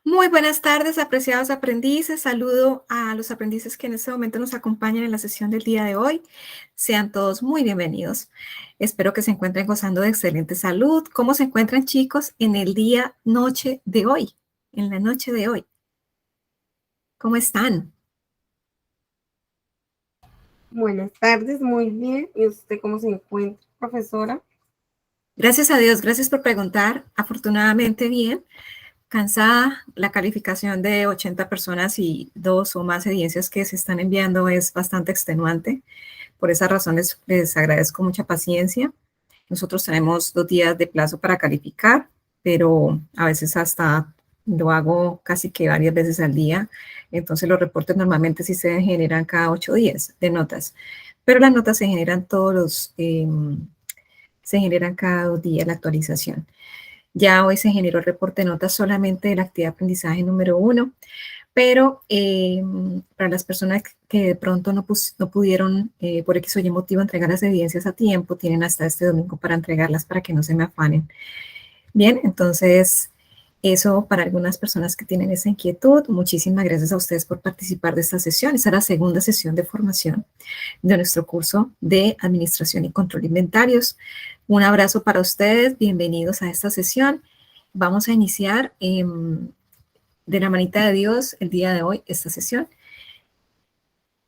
Muy buenas tardes, apreciados aprendices. Saludo a los aprendices que en este momento nos acompañan en la sesión del día de hoy. Sean todos muy bienvenidos. Espero que se encuentren gozando de excelente salud. ¿Cómo se encuentran, chicos, en el día, noche de hoy? En la noche de hoy. ¿Cómo están? Buenas tardes, muy bien. ¿Y usted cómo se encuentra, profesora? Gracias a Dios, gracias por preguntar. Afortunadamente bien. Cansada, la calificación de 80 personas y 2 o más evidencias que se están enviando es bastante extenuante. Por esa razón les agradezco mucha paciencia. Nosotros tenemos 2 días de plazo para calificar, pero a veces hasta lo hago casi que varias veces al día. Entonces los reportes normalmente sí se generan cada 8 días de notas, pero las notas se generan se generan cada 2 días la actualización. Ya hoy se generó el reporte de notas solamente de la actividad de aprendizaje número 1, pero para las personas que de pronto no pudieron, por X o Y motivo, entregar las evidencias a tiempo, tienen hasta este domingo para entregarlas para que no se me afanen. Bien, entonces, eso para algunas personas que tienen esa inquietud. Muchísimas gracias a ustedes por participar de esta sesión. Esta es la segunda sesión de formación de nuestro curso de Administración y Control de Inventarios. Un abrazo para ustedes. Bienvenidos a esta sesión. Vamos a iniciar de la manita de Dios el día de hoy esta sesión.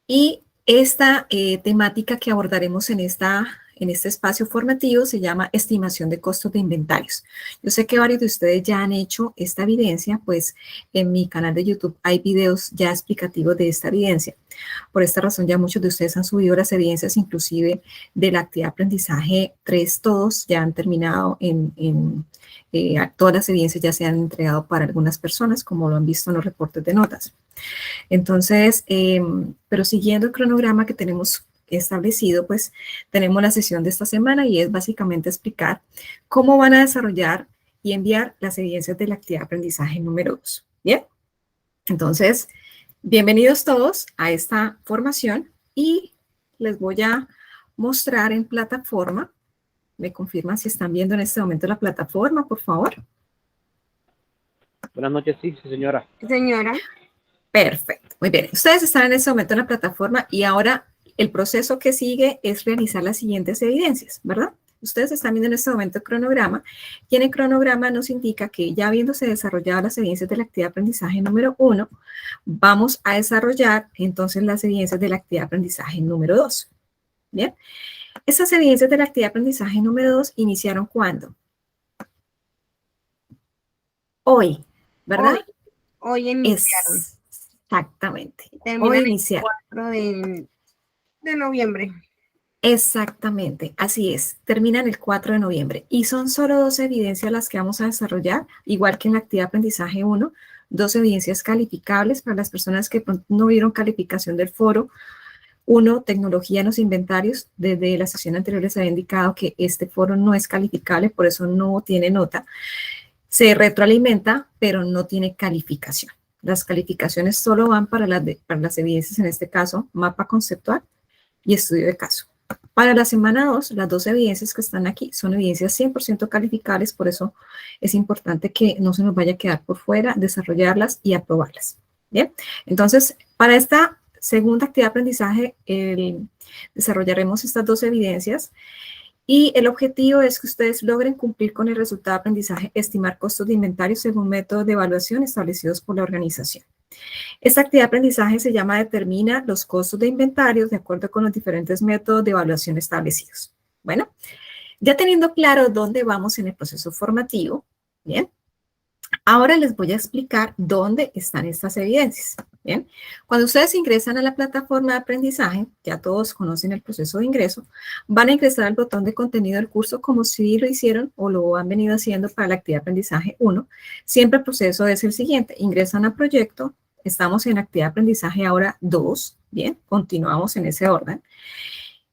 Y esta temática que abordaremos en este espacio formativo se llama estimación de costos de inventarios. Yo sé que varios de ustedes ya han hecho esta evidencia, pues en mi canal de YouTube hay videos ya explicativos de esta evidencia. Por esta razón ya muchos de ustedes han subido las evidencias, inclusive de la actividad de aprendizaje 3, todos ya han terminado todas las evidencias ya se han entregado para algunas personas, como lo han visto en los reportes de notas. Entonces, pero siguiendo el cronograma que tenemos establecido, pues tenemos la sesión de esta semana y es básicamente explicar cómo van a desarrollar y enviar las evidencias de la actividad de aprendizaje número 2. Bien, entonces, bienvenidos todos a esta formación y les voy a mostrar en plataforma. ¿Me confirman si están viendo en este momento la plataforma, por favor? Buenas noches, sí, señora. Señora. Perfecto, muy bien. Ustedes están en este momento en la plataforma y ahora el proceso que sigue es realizar las siguientes evidencias, ¿verdad? Ustedes están viendo en este momento el cronograma y en el cronograma nos indica que ya habiéndose desarrollado las evidencias de la actividad de aprendizaje número 1, vamos a desarrollar entonces las evidencias de la actividad de aprendizaje número 2. Bien, esas evidencias de la actividad de aprendizaje número 2 iniciaron ¿cuándo? Hoy, ¿verdad? Hoy iniciaron. Exactamente. Hoy Terminan el iniciaron. 4 de noviembre. Exactamente, así es. Terminan el 4 de noviembre y son solo 2 evidencias las que vamos a desarrollar, igual que en la actividad de aprendizaje 1, 2 evidencias calificables para las personas que no vieron calificación del foro. 1, tecnología en los inventarios. Desde la sesión anterior les había indicado que este foro no es calificable, por eso no tiene nota. Se retroalimenta, pero no tiene calificación. Las calificaciones solo van para las evidencias, en este caso, mapa conceptual y estudio de caso. Para la semana 2, las 2 evidencias que están aquí son evidencias 100% calificables, por eso es importante que no se nos vaya a quedar por fuera, desarrollarlas y aprobarlas. Bien, entonces, para esta segunda actividad de aprendizaje, desarrollaremos estas 2 evidencias y el objetivo es que ustedes logren cumplir con el resultado de aprendizaje, estimar costos de inventario según métodos de evaluación establecidos por la organización. Esta actividad de aprendizaje se llama Determina los costos de inventarios de acuerdo con los diferentes métodos de evaluación establecidos. Bueno, ya teniendo claro dónde vamos en el proceso formativo, bien, ahora les voy a explicar dónde están estas evidencias. Bien, cuando ustedes ingresan a la plataforma de aprendizaje, ya todos conocen el proceso de ingreso, van a ingresar al botón de contenido del curso como si lo hicieron o lo han venido haciendo para la actividad de aprendizaje 1. Siempre el proceso es el siguiente, ingresan a proyecto, estamos en actividad de aprendizaje ahora 2, bien, continuamos en ese orden.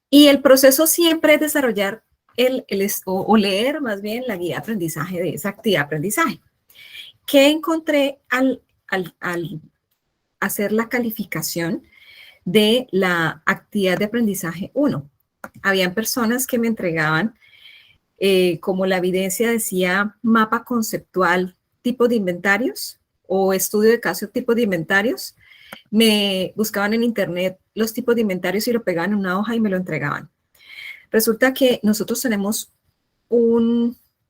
Y el proceso siempre es desarrollar o leer más bien la guía de aprendizaje de esa actividad de aprendizaje. ¿Qué encontré al hacer la calificación de la actividad de aprendizaje 1? Habían personas que me entregaban, como la evidencia decía, mapa conceptual, tipo de inventarios, o estudio de caso tipos de inventarios, me buscaban en internet los tipos de inventarios y lo pegaban en una hoja y me lo entregaban. Resulta que nosotros tenemos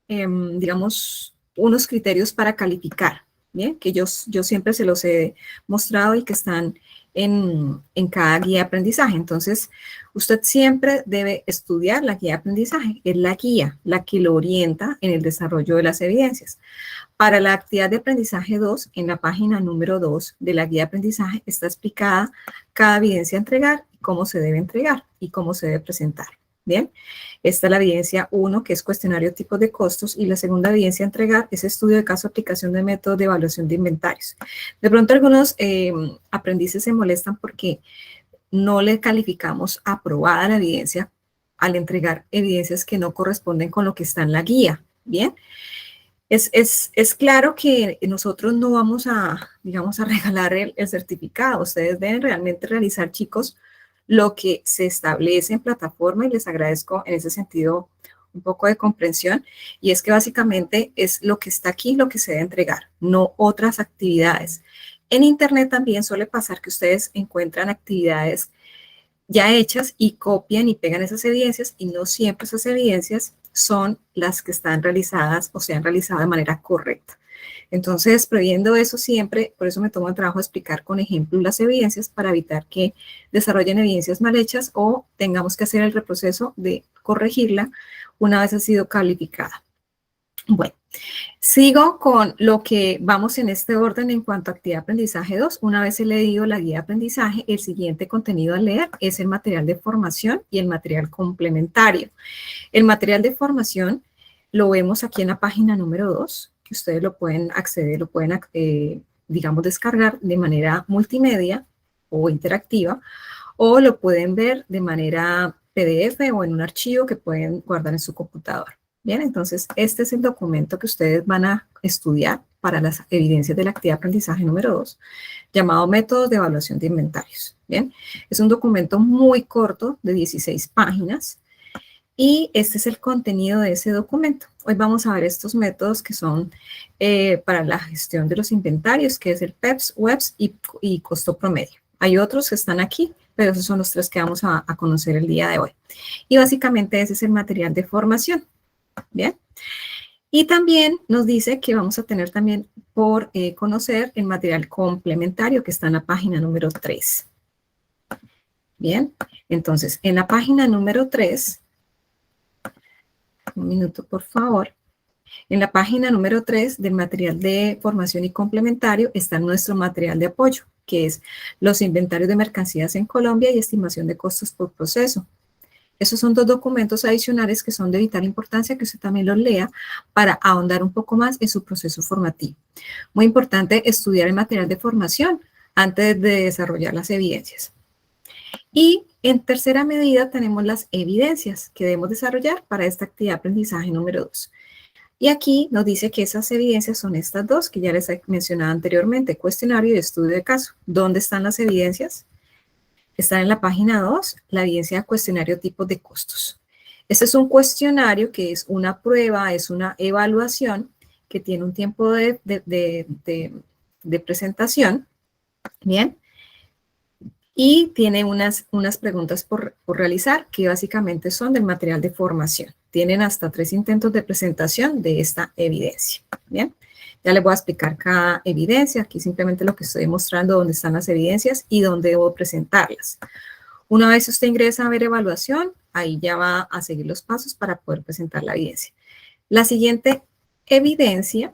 digamos, unos criterios para calificar, ¿bien? Que yo siempre se los he mostrado y que están en cada guía de aprendizaje. Entonces, usted siempre debe estudiar la guía de aprendizaje. Es la guía la que lo orienta en el desarrollo de las evidencias. Para la actividad de aprendizaje 2, en la página número 2 de la guía de aprendizaje está explicada cada evidencia a entregar, cómo se debe entregar y cómo se debe presentar. Bien, esta es la evidencia 1, que es cuestionario tipos de costos, y la segunda evidencia a entregar es estudio de caso, aplicación de método de evaluación de inventarios. De pronto algunos aprendices se molestan porque no le calificamos aprobada la evidencia al entregar evidencias que no corresponden con lo que está en la guía. Bien, es claro que nosotros no vamos a, digamos, a regalar el certificado. Ustedes deben realmente realizar, chicos, lo que se establece en plataforma, y les agradezco en ese sentido un poco de comprensión, y es que básicamente es lo que está aquí lo que se debe entregar, no otras actividades. En internet también suele pasar que ustedes encuentran actividades ya hechas y copian y pegan esas evidencias, y no siempre esas evidencias son las que están realizadas o se han realizado de manera correcta. Entonces, previendo eso siempre, por eso me tomo el trabajo de explicar con ejemplos las evidencias para evitar que desarrollen evidencias mal hechas o tengamos que hacer el reproceso de corregirla una vez ha sido calificada. Bueno, sigo con lo que vamos en este orden en cuanto a actividad de aprendizaje 2. Una vez he leído la guía de aprendizaje, el siguiente contenido a leer es el material de formación y el material complementario. El material de formación lo vemos aquí en la página número 2, que ustedes lo pueden acceder, lo pueden, digamos, descargar de manera multimedia o interactiva, o lo pueden ver de manera PDF o en un archivo que pueden guardar en su computador. Bien, entonces este es el documento que ustedes van a estudiar para las evidencias de la actividad de aprendizaje número 2, llamado Métodos de Evaluación de Inventarios. Bien, es un documento muy corto de 16 páginas, y este es el contenido de ese documento. Hoy vamos a ver estos métodos que son para la gestión de los inventarios, que es el PEPS, WEPS y costo promedio. Hay otros que están aquí, pero esos son los 3 que vamos a conocer el día de hoy. Y básicamente ese es el material de formación. Bien. Y también nos dice que vamos a tener también por conocer el material complementario que está en la página número 3. Bien. Entonces, en la página número 3... Un minuto, por favor. En la página número 3 del material de formación y complementario está nuestro material de apoyo, que es los inventarios de mercancías en Colombia y estimación de costos por proceso. Esos son 2 documentos adicionales que son de vital importancia que usted también los lea para ahondar un poco más en su proceso formativo. Muy importante estudiar el material de formación antes de desarrollar las evidencias. Y en tercera medida tenemos las evidencias que debemos desarrollar para esta actividad de aprendizaje número 2. Y aquí nos dice que esas evidencias son estas 2 que ya les he mencionado anteriormente, cuestionario y estudio de caso. ¿Dónde están las evidencias? Están en la página 2, la evidencia de cuestionario tipos de costos. Este es un cuestionario que es una prueba, es una evaluación que tiene un tiempo de presentación. Bien. Y tiene unas preguntas por realizar que básicamente son del material de formación. Tienen hasta 3 intentos de presentación de esta evidencia. Bien, ya les voy a explicar cada evidencia. Aquí simplemente lo que estoy mostrando dónde están las evidencias y dónde debo presentarlas. Una vez usted ingresa a ver evaluación, ahí ya va a seguir los pasos para poder presentar la evidencia. La siguiente evidencia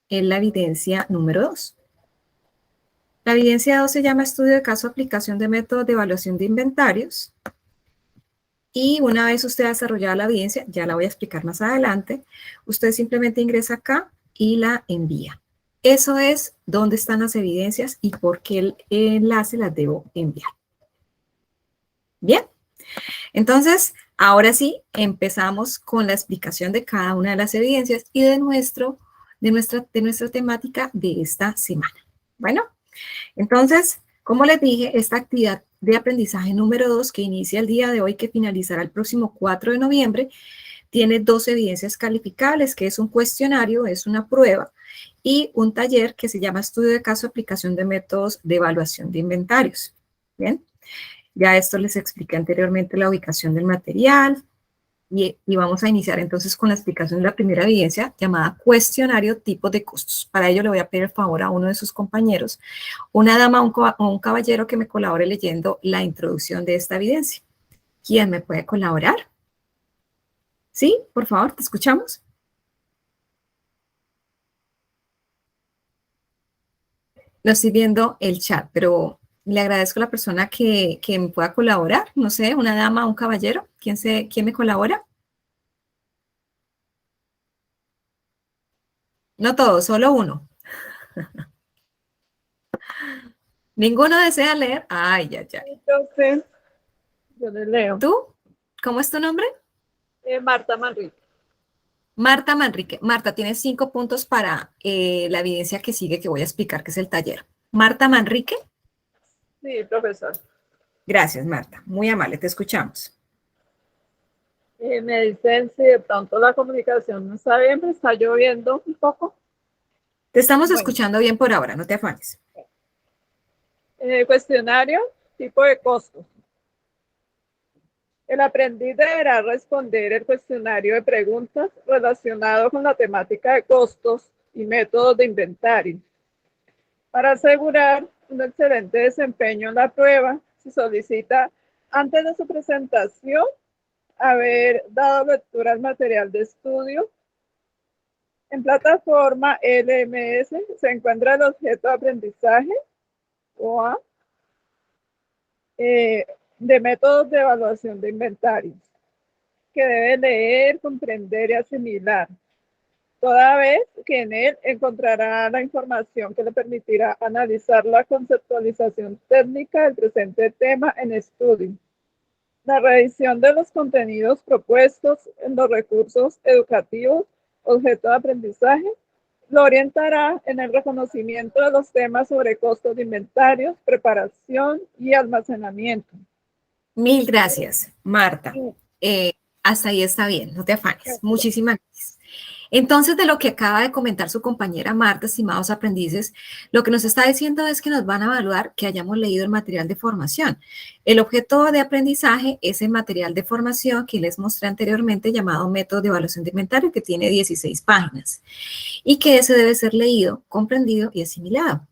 es la evidencia número 2. La evidencia 2 se llama estudio de caso, aplicación de métodos de evaluación de inventarios. Y una vez usted ha desarrollado la evidencia, ya la voy a explicar más adelante, usted simplemente ingresa acá y la envía. Eso es dónde están las evidencias y por qué el enlace las debo enviar. Bien, entonces ahora sí empezamos con la explicación de cada una de las evidencias y de nuestra temática de esta semana. Bueno. Entonces, como les dije, esta actividad de aprendizaje número 2 que inicia el día de hoy, que finalizará el próximo 4 de noviembre, Tiene 2 evidencias calificables, que es un cuestionario, es una prueba, y un taller que se llama Estudio de Caso, Aplicación de Métodos de Evaluación de Inventarios. Bien, ya esto les expliqué anteriormente la ubicación del material, y vamos a iniciar entonces con la explicación de la primera evidencia llamada cuestionario tipo de costos. Para ello le voy a pedir el favor a uno de sus compañeros, una dama o un caballero que me colabore leyendo la introducción de esta evidencia. ¿Quién me puede colaborar? Sí, por favor, te escuchamos. No estoy viendo el chat, pero le agradezco a la persona que me pueda colaborar. No sé, una dama o un caballero. ¿Quién me colabora? No todos, solo uno. ¿Ninguno desea leer? Ay, ya, ya. Entonces, yo le leo. ¿Tú? ¿Cómo es tu nombre? Marta Manrique. Marta Manrique. Marta, tienes 5 puntos para la evidencia que sigue, que voy a explicar, que es el taller. Marta Manrique. Sí, profesor. Gracias, Marta. Muy amable, te escuchamos. Me dicen si de pronto la comunicación no está bien, pero está lloviendo un poco. Te estamos Bueno. escuchando bien por ahora, no te afanes. Cuestionario, tipo de costos. El aprendiz deberá responder el cuestionario de preguntas relacionado con la temática de costos y métodos de inventario. Para asegurar un excelente desempeño en la prueba, se solicita antes de su presentación haber dado lectura al material de estudio. En plataforma LMS se encuentra el objeto de aprendizaje OA de métodos de evaluación de inventarios, que debe leer, comprender y asimilar, toda vez que en él encontrará la información que le permitirá analizar la conceptualización técnica del presente tema en estudio. La revisión de los contenidos propuestos en los recursos educativos, objeto de aprendizaje, lo orientará en el reconocimiento de los temas sobre costos de inventarios, preparación y almacenamiento. Mil gracias, Marta. Hasta ahí está bien, no te afanes. Muchísimas gracias. Entonces, de lo que acaba de comentar su compañera Marta, estimados aprendices, lo que nos está diciendo es que nos van a evaluar que hayamos leído el material de formación. El objeto de aprendizaje es el material de formación que les mostré anteriormente llamado método de evaluación de inventario, que tiene 16 páginas y que ese debe ser leído, comprendido y asimilado.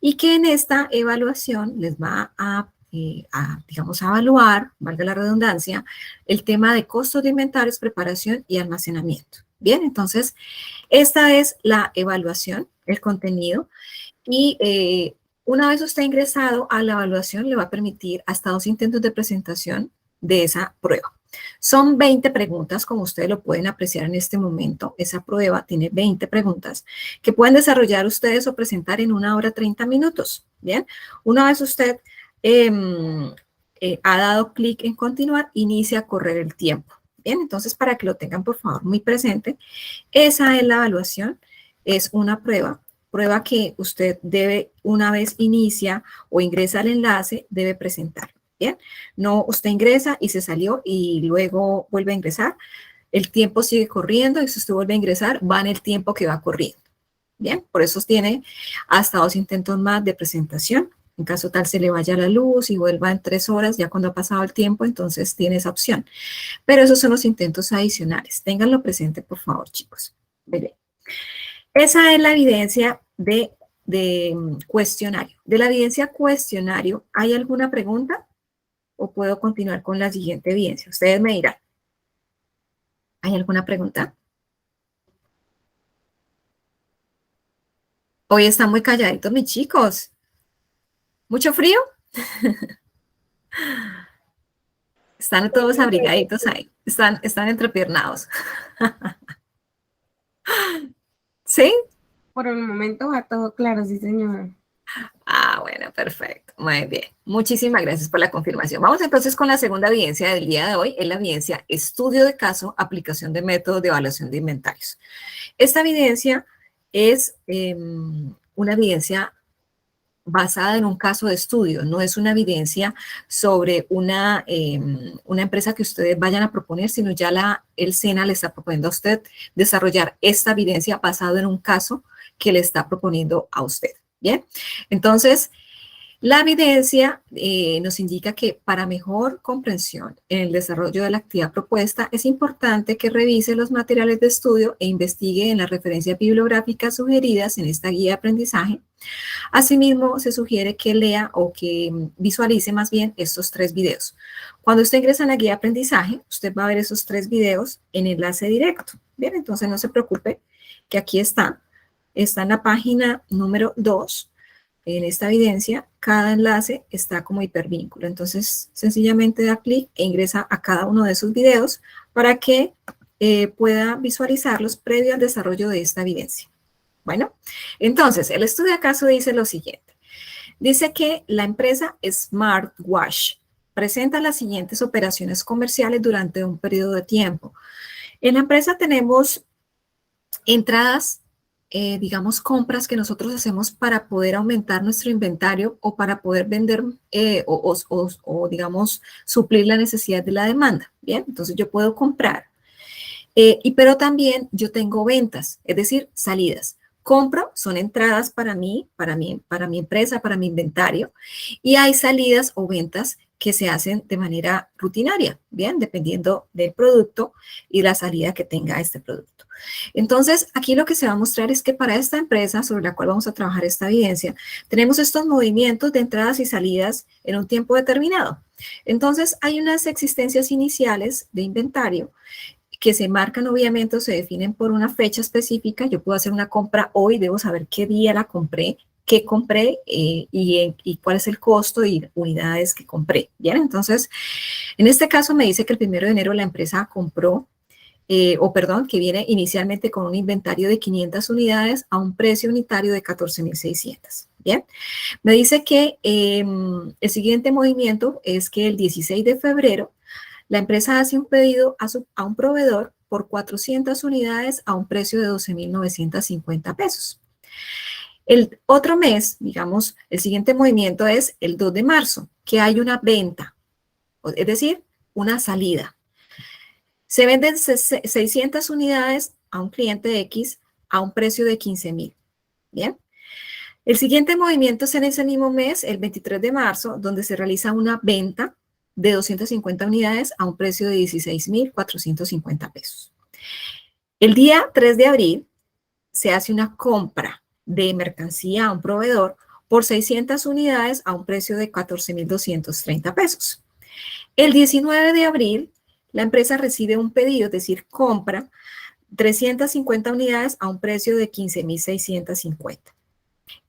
Y que en esta evaluación les va digamos, a evaluar, valga la redundancia, el tema de costos de inventarios, preparación y almacenamiento. Bien, entonces, esta es la evaluación, el contenido, y una vez usted ingresado a la evaluación, le va a permitir hasta 2 intentos de presentación de esa prueba. Son 20 preguntas, como ustedes lo pueden apreciar en este momento. Esa prueba tiene 20 preguntas que pueden desarrollar ustedes o presentar en 1 hora 30 minutos. Bien, una vez usted ha dado clic en continuar, inicia a correr el tiempo. Bien, entonces para que lo tengan por favor muy presente, esa es la evaluación, es una prueba que usted debe, una vez inicia o ingresa al enlace, debe presentar. Bien, no usted ingresa y se salió y luego vuelve a ingresar, el tiempo sigue corriendo y si usted vuelve a ingresar, va en el tiempo que va corriendo. Bien, por eso tiene hasta 2 intentos más de presentación. En caso tal se le vaya la luz y vuelva en 3 horas, ya cuando ha pasado el tiempo, entonces tiene esa opción. Pero esos son los intentos adicionales. Ténganlo presente, por favor, chicos. Bien. Esa es la evidencia de cuestionario. De la evidencia cuestionario, ¿hay alguna pregunta? ¿O puedo continuar con la siguiente evidencia? Ustedes me dirán. ¿Hay alguna pregunta? Hoy están muy calladitos mis chicos. ¿Mucho frío? Están todos abrigaditos ahí. Están entrepiernados. ¿Sí? Por el momento va todo claro, sí, señora. Ah, bueno, perfecto. Muy bien. Muchísimas gracias por la confirmación. Vamos entonces con la segunda evidencia del día de hoy. Es la evidencia estudio de caso, aplicación de métodos de evaluación de inventarios. Esta evidencia es una evidencia basada en un caso de estudio, no es una evidencia sobre una empresa que ustedes vayan a proponer, sino ya el SENA le está proponiendo a usted desarrollar esta evidencia basada en un caso que le está proponiendo a usted. Bien, entonces, la evidencia nos indica que para mejor comprensión en el desarrollo de la actividad propuesta es importante que revise los materiales de estudio e investigue en las referencias bibliográficas sugeridas en esta guía de aprendizaje. Asimismo, se sugiere que lea o que visualice más bien estos 3 videos. Cuando usted ingresa en la guía de aprendizaje, usted va a ver esos 3 videos en enlace directo. Bien, entonces no se preocupe que aquí está en la página número 2. En esta evidencia, cada enlace está como hipervínculo. Entonces, sencillamente da clic e ingresa a cada uno de esos videos para que pueda visualizarlos previo al desarrollo de esta evidencia. Bueno, entonces, el estudio de caso dice lo siguiente. Dice que la empresa Smartwash presenta las siguientes operaciones comerciales durante un periodo de tiempo. En la empresa tenemos entradas, digamos, compras que nosotros hacemos para poder aumentar nuestro inventario o para poder vender o, digamos, suplir la necesidad de la demanda. Bien, entonces yo puedo comprar, pero también yo tengo ventas, es decir, salidas. Compro, son entradas para mí, para mi empresa, para mi inventario, y hay salidas o ventas que se hacen de manera rutinaria, bien, dependiendo del producto y la salida que tenga este producto. Entonces, aquí lo que se va a mostrar es que para esta empresa sobre la cual vamos a trabajar esta evidencia, tenemos estos movimientos de entradas y salidas en un tiempo determinado. Entonces, hay unas existencias iniciales de inventario que se marcan obviamente o se definen por una fecha específica. Yo puedo hacer una compra hoy, debo saber qué día la compré, qué compré y cuál es el costo y unidades que compré. Bien, entonces, en este caso me dice que el 1 de enero la empresa compró, que viene inicialmente con un inventario de 500 unidades a un precio unitario de 14.600. Bien, me dice que el siguiente movimiento es que el 16 de febrero la empresa hace un pedido a un proveedor por 400 unidades a un precio de 12.950 pesos. El otro mes, digamos, el siguiente movimiento es el 2 de marzo, que hay una venta, es decir, una salida. Se venden 600 unidades a un cliente X a un precio de 15.000. Bien. El siguiente movimiento es en ese mismo mes, el 23 de marzo, donde se realiza una venta de 250 unidades a un precio de 16.450 pesos. El día 3 de abril se hace una compra de mercancía a un proveedor por 600 unidades a un precio de 14.230 pesos. El 19 de abril, la empresa recibe un pedido, es decir, compra 350 unidades a un precio de 15.650.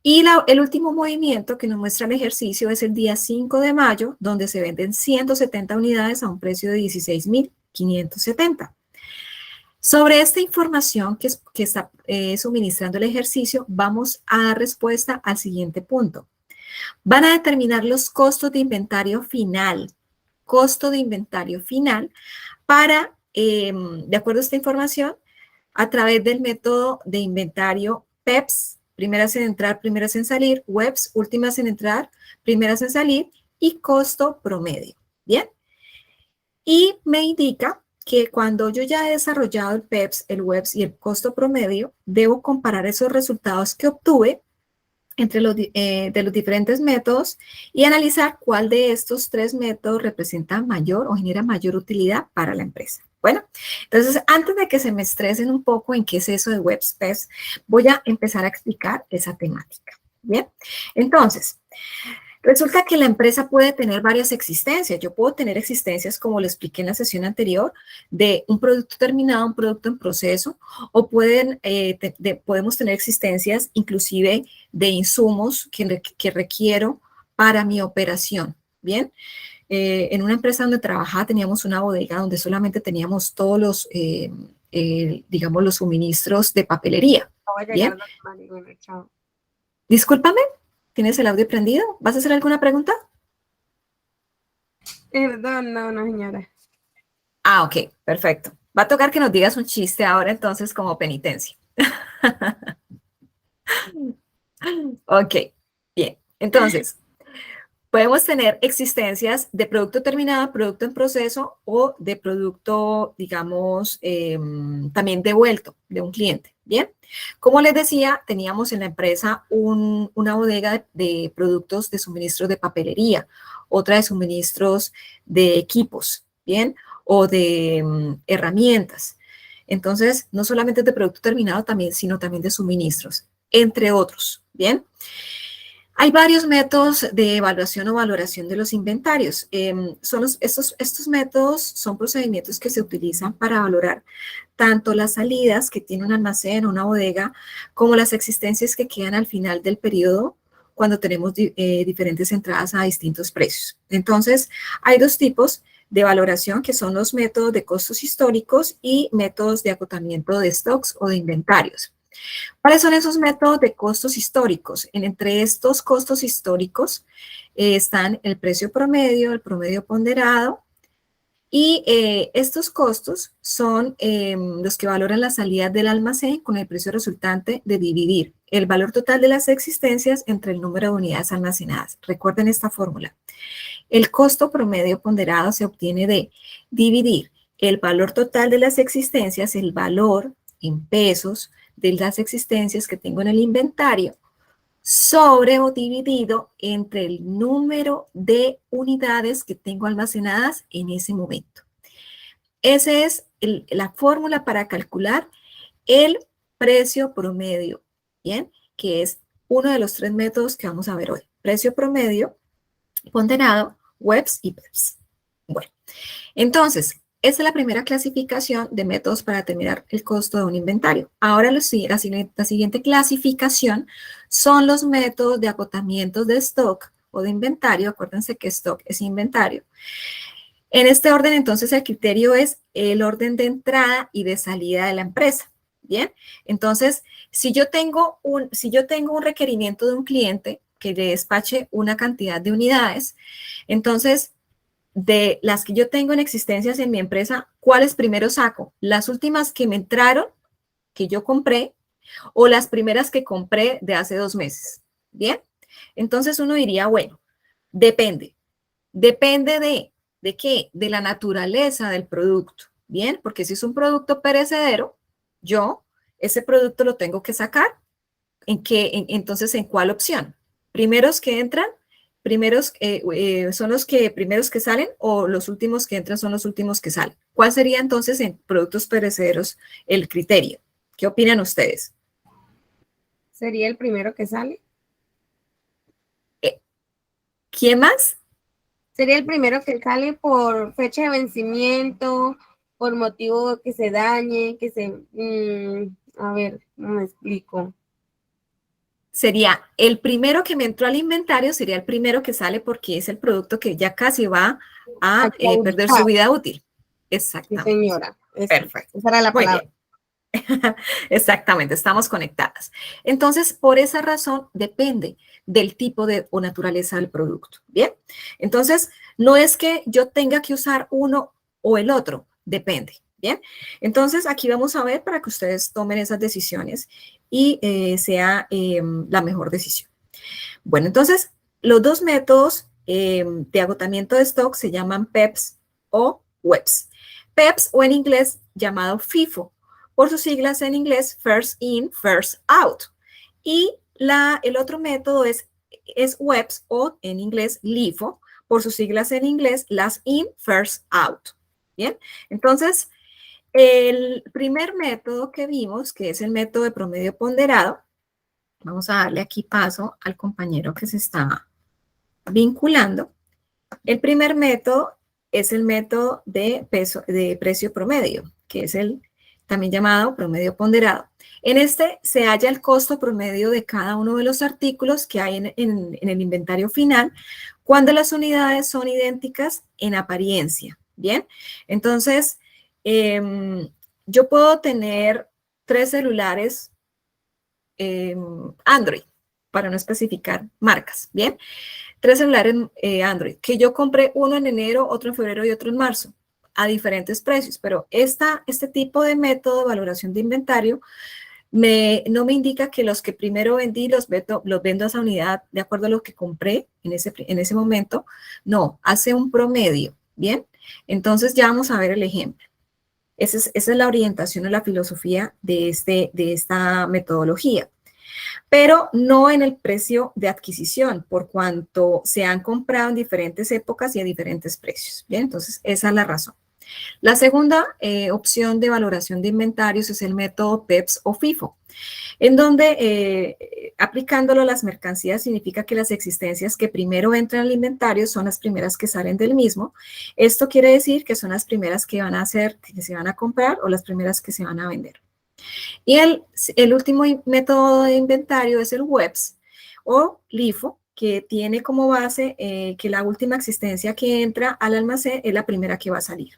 Y el último movimiento que nos muestra el ejercicio es el día 5 de mayo, donde se venden 170 unidades a un precio de 16.570. Sobre esta información que está suministrando el ejercicio, vamos a dar respuesta al siguiente punto. Van a determinar los costos de inventario final. Costo de inventario final para, de acuerdo a esta información, a través del método de inventario PEPS, primeras en entrar, primeras en salir, WEPS, últimas en entrar, primeras en salir, y costo promedio. Bien. Y me indica que cuando yo ya he desarrollado el PEPS, el WEPS y el costo promedio, debo comparar esos resultados que obtuve entre de los diferentes métodos y analizar cuál de estos 3 métodos representa mayor o genera mayor utilidad para la empresa. Bueno, entonces, antes de que se me estresen un poco en qué es eso de WEPS, PEPS, voy a empezar a explicar esa temática. Bien, entonces, resulta que la empresa puede tener varias existencias. Yo puedo tener existencias, como le expliqué en la sesión anterior, de un producto terminado, un producto en proceso, o podemos tener existencias inclusive de insumos que requiero para mi operación. Bien. En una empresa donde trabajaba teníamos una bodega donde solamente teníamos todos los, digamos, los suministros de papelería. Bien. Discúlpame, ¿tienes el audio prendido? ¿Vas a hacer alguna pregunta? Perdón, no, señora. Ah, ok, perfecto. Va a tocar que nos digas un chiste ahora entonces como penitencia. Ok, bien. Entonces, podemos tener existencias de producto terminado, producto en proceso o de producto, digamos, también devuelto de un cliente. Bien, como les decía, teníamos en la empresa una bodega de productos de suministros de papelería, otra de suministros de equipos, bien, o de herramientas. Entonces, no solamente de producto terminado, también, sino también de suministros, entre otros, bien. Hay varios métodos de evaluación o valoración de los inventarios. Estos métodos son procedimientos que se utilizan para valorar tanto las salidas que tiene un almacén o una bodega, como las existencias que quedan al final del periodo cuando tenemos diferentes entradas a distintos precios. Entonces, hay dos tipos de valoración que son los métodos de costos históricos y métodos de acotamiento de stocks o de inventarios. ¿Cuáles son esos métodos de costos históricos? Entre estos costos históricos están el precio promedio, el promedio ponderado, y estos costos son los que valoran la salida del almacén con el precio resultante de dividir el valor total de las existencias entre el número de unidades almacenadas. Recuerden esta fórmula. El costo promedio ponderado se obtiene de dividir el valor total de las existencias, el valor en pesos de las existencias que tengo en el inventario, sobre o dividido entre el número de unidades que tengo almacenadas en ese momento. Esa es la fórmula para calcular el precio promedio, ¿bien? Que es uno de los tres métodos que vamos a ver hoy. Precio promedio, ponderado, WEPS y PEPS. Bueno, entonces, esta es la primera clasificación de métodos para determinar el costo de un inventario. Ahora la siguiente clasificación son los métodos de acotamiento de stock o de inventario. Acuérdense que stock es inventario. En este orden, entonces, el criterio es el orden de entrada y de salida de la empresa. Bien, entonces, si yo tengo un requerimiento de un cliente que le despache una cantidad de unidades, entonces, de las que yo tengo en existencias en mi empresa, ¿cuáles primero saco? ¿Las últimas que me entraron, que yo compré, o las primeras que compré de hace 2 meses? ¿Bien? Entonces uno diría, bueno, depende. Depende ¿de qué? De la naturaleza del producto. ¿Bien? Porque si es un producto perecedero, yo ese producto lo tengo que sacar. Entonces, ¿en cuál opción? Primeros que entran, son los primeros que salen, o los últimos que entran son los últimos que salen. ¿Cuál sería entonces en productos perecederos el criterio? ¿Qué opinan ustedes? ¿Sería el primero que sale? ¿Quién más? Sería el primero que sale por fecha de vencimiento, por motivo que se dañe, a ver, no me explico. Sería el primero que me entró al inventario, sería el primero que sale porque es el producto que ya casi va a perder su vida útil. Exactamente. Sí, señora. Perfecto. Esa era la palabra. Muy bien. Exactamente, estamos conectadas. Entonces, por esa razón, depende del tipo o naturaleza del producto. Bien, entonces, no es que yo tenga que usar uno o el otro, depende. Bien, entonces aquí vamos a ver para que ustedes tomen esas decisiones y sea la mejor decisión. Bueno, entonces, los dos métodos de agotamiento de stock se llaman PEPS o WEPS. PEPS, o en inglés llamado FIFO, por sus siglas en inglés, First In, First Out. Y el otro método es WEPS, o en inglés LIFO, por sus siglas en inglés, Last In, First Out. Bien, entonces, el primer método que vimos, que es el método de promedio ponderado, vamos a darle aquí paso al compañero que se está vinculando. El primer método es el método de precio promedio, que es el también llamado promedio ponderado. En este se halla el costo promedio de cada uno de los artículos que hay en el inventario final cuando las unidades son idénticas en apariencia. Bien, entonces yo puedo tener 3 celulares Android, para no especificar marcas, ¿bien? 3 celulares Android, que yo compré uno en enero, otro en febrero y otro en marzo, a diferentes precios, pero este tipo de método de valoración de inventario no me indica que los que primero vendí los vendo a esa unidad de acuerdo a lo que compré en ese momento. No, hace un promedio, ¿bien? Entonces ya vamos a ver el ejemplo. Esa es la orientación o la filosofía de esta metodología. Pero no en el precio de adquisición, por cuanto se han comprado en diferentes épocas y a diferentes precios. Bien, entonces esa es la razón. La segunda opción de valoración de inventarios es el método PEPS o FIFO, en donde aplicándolo a las mercancías significa que las existencias que primero entran al inventario son las primeras que salen del mismo. Esto quiere decir que son las primeras que se van a comprar o las primeras que se van a vender. Y el último método de inventario es el WEPS o LIFO, que tiene como base que la última existencia que entra al almacén es la primera que va a salir.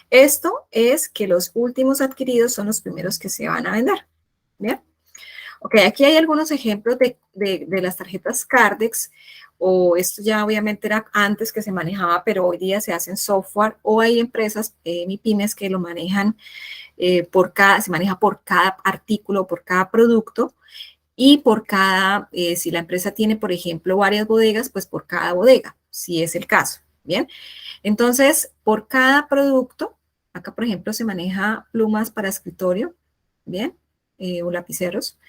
Esto es que los últimos adquiridos son los primeros que se van a vender. ¿Bien? Ok, aquí hay algunos ejemplos de las tarjetas Cardex, o esto ya obviamente era antes que se manejaba, pero hoy día se hacen software, o hay empresas, MIPYMES, que lo manejan se maneja por cada artículo, por cada producto, y por cada, si la empresa tiene, por ejemplo, varias bodegas, pues por cada bodega, si es el caso. Bien, entonces, por cada producto, acá, por ejemplo, se maneja plumas para escritorio, bien, o lapiceros.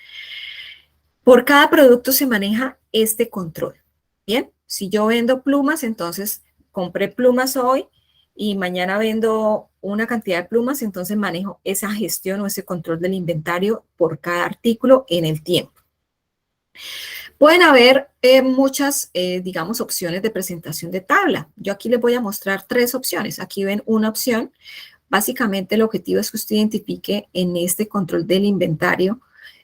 Por cada producto se maneja este control, bien. Si yo vendo plumas, entonces compré plumas hoy y mañana vendo una cantidad de plumas, entonces manejo esa gestión o ese control del inventario por cada artículo en el tiempo. Pueden haber muchas, digamos, opciones de presentación de tabla. Yo aquí les voy a mostrar 3 opciones. Aquí ven una opción. Básicamente el objetivo es que usted identifique en este control del inventario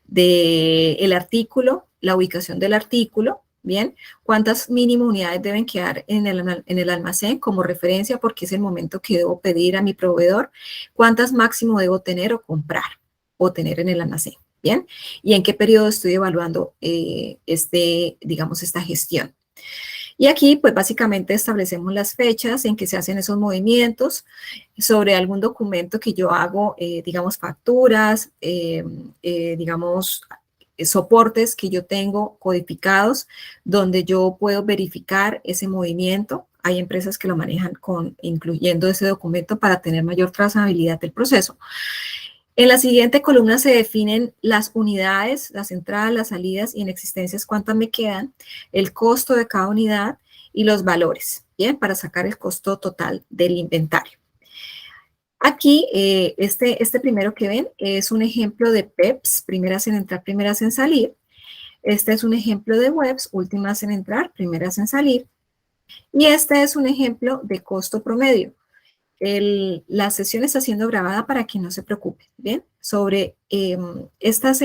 del artículo, la ubicación del artículo, ¿bien? Cuántas mínimo unidades deben quedar en el almacén como referencia porque es el momento que debo pedir a mi proveedor, cuántas máximo debo tener o comprar o tener en el almacén. ¿Bien? Y en qué periodo estoy evaluando digamos, esta gestión. Y aquí, pues, básicamente establecemos las fechas en que se hacen esos movimientos sobre algún documento que yo hago, digamos, facturas, digamos, soportes que yo tengo codificados, donde yo puedo verificar ese movimiento. Hay empresas que lo manejan incluyendo ese documento para tener mayor trazabilidad del proceso. En la siguiente columna se definen las unidades, las entradas, las salidas y en existencias cuántas me quedan, el costo de cada unidad y los valores, ¿bien? Para sacar el costo total del inventario. Aquí, este primero que ven es un ejemplo de PEPS, primeras en entrar, primeras en salir. Este es un ejemplo de WEPS, últimas en entrar, primeras en salir. Y este es un ejemplo de costo promedio. La sesión está siendo grabada para que no se preocupe, ¿bien? Sobre estos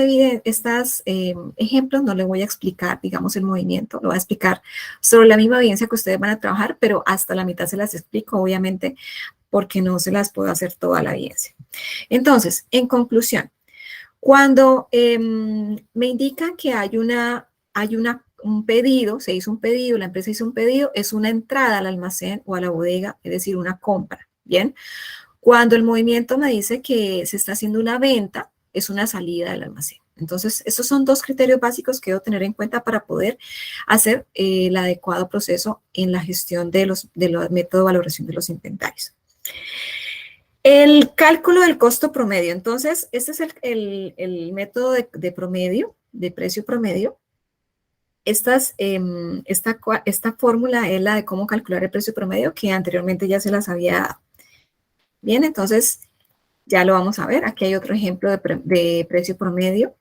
ejemplos no le voy a explicar, digamos, el movimiento, lo voy a explicar sobre la misma evidencia que ustedes van a trabajar, pero hasta la mitad se las explico, obviamente, porque no se las puedo hacer toda la evidencia. Entonces, en conclusión, cuando me indican que hay un pedido, se hizo un pedido, la empresa hizo un pedido, es una entrada al almacén o a la bodega, es decir, una compra. Bien, cuando el movimiento me dice que se está haciendo una venta, es una salida del almacén. Entonces, esos son 2 criterios básicos que debo tener en cuenta para poder hacer el adecuado proceso en la gestión de los métodos de valoración de los inventarios. El cálculo del costo promedio. Entonces, este es el método de promedio, de precio promedio. Esta fórmula es la de cómo calcular el precio promedio que anteriormente ya se las había dado. Bien, entonces ya lo vamos a ver. Aquí hay otro ejemplo de precio promedio.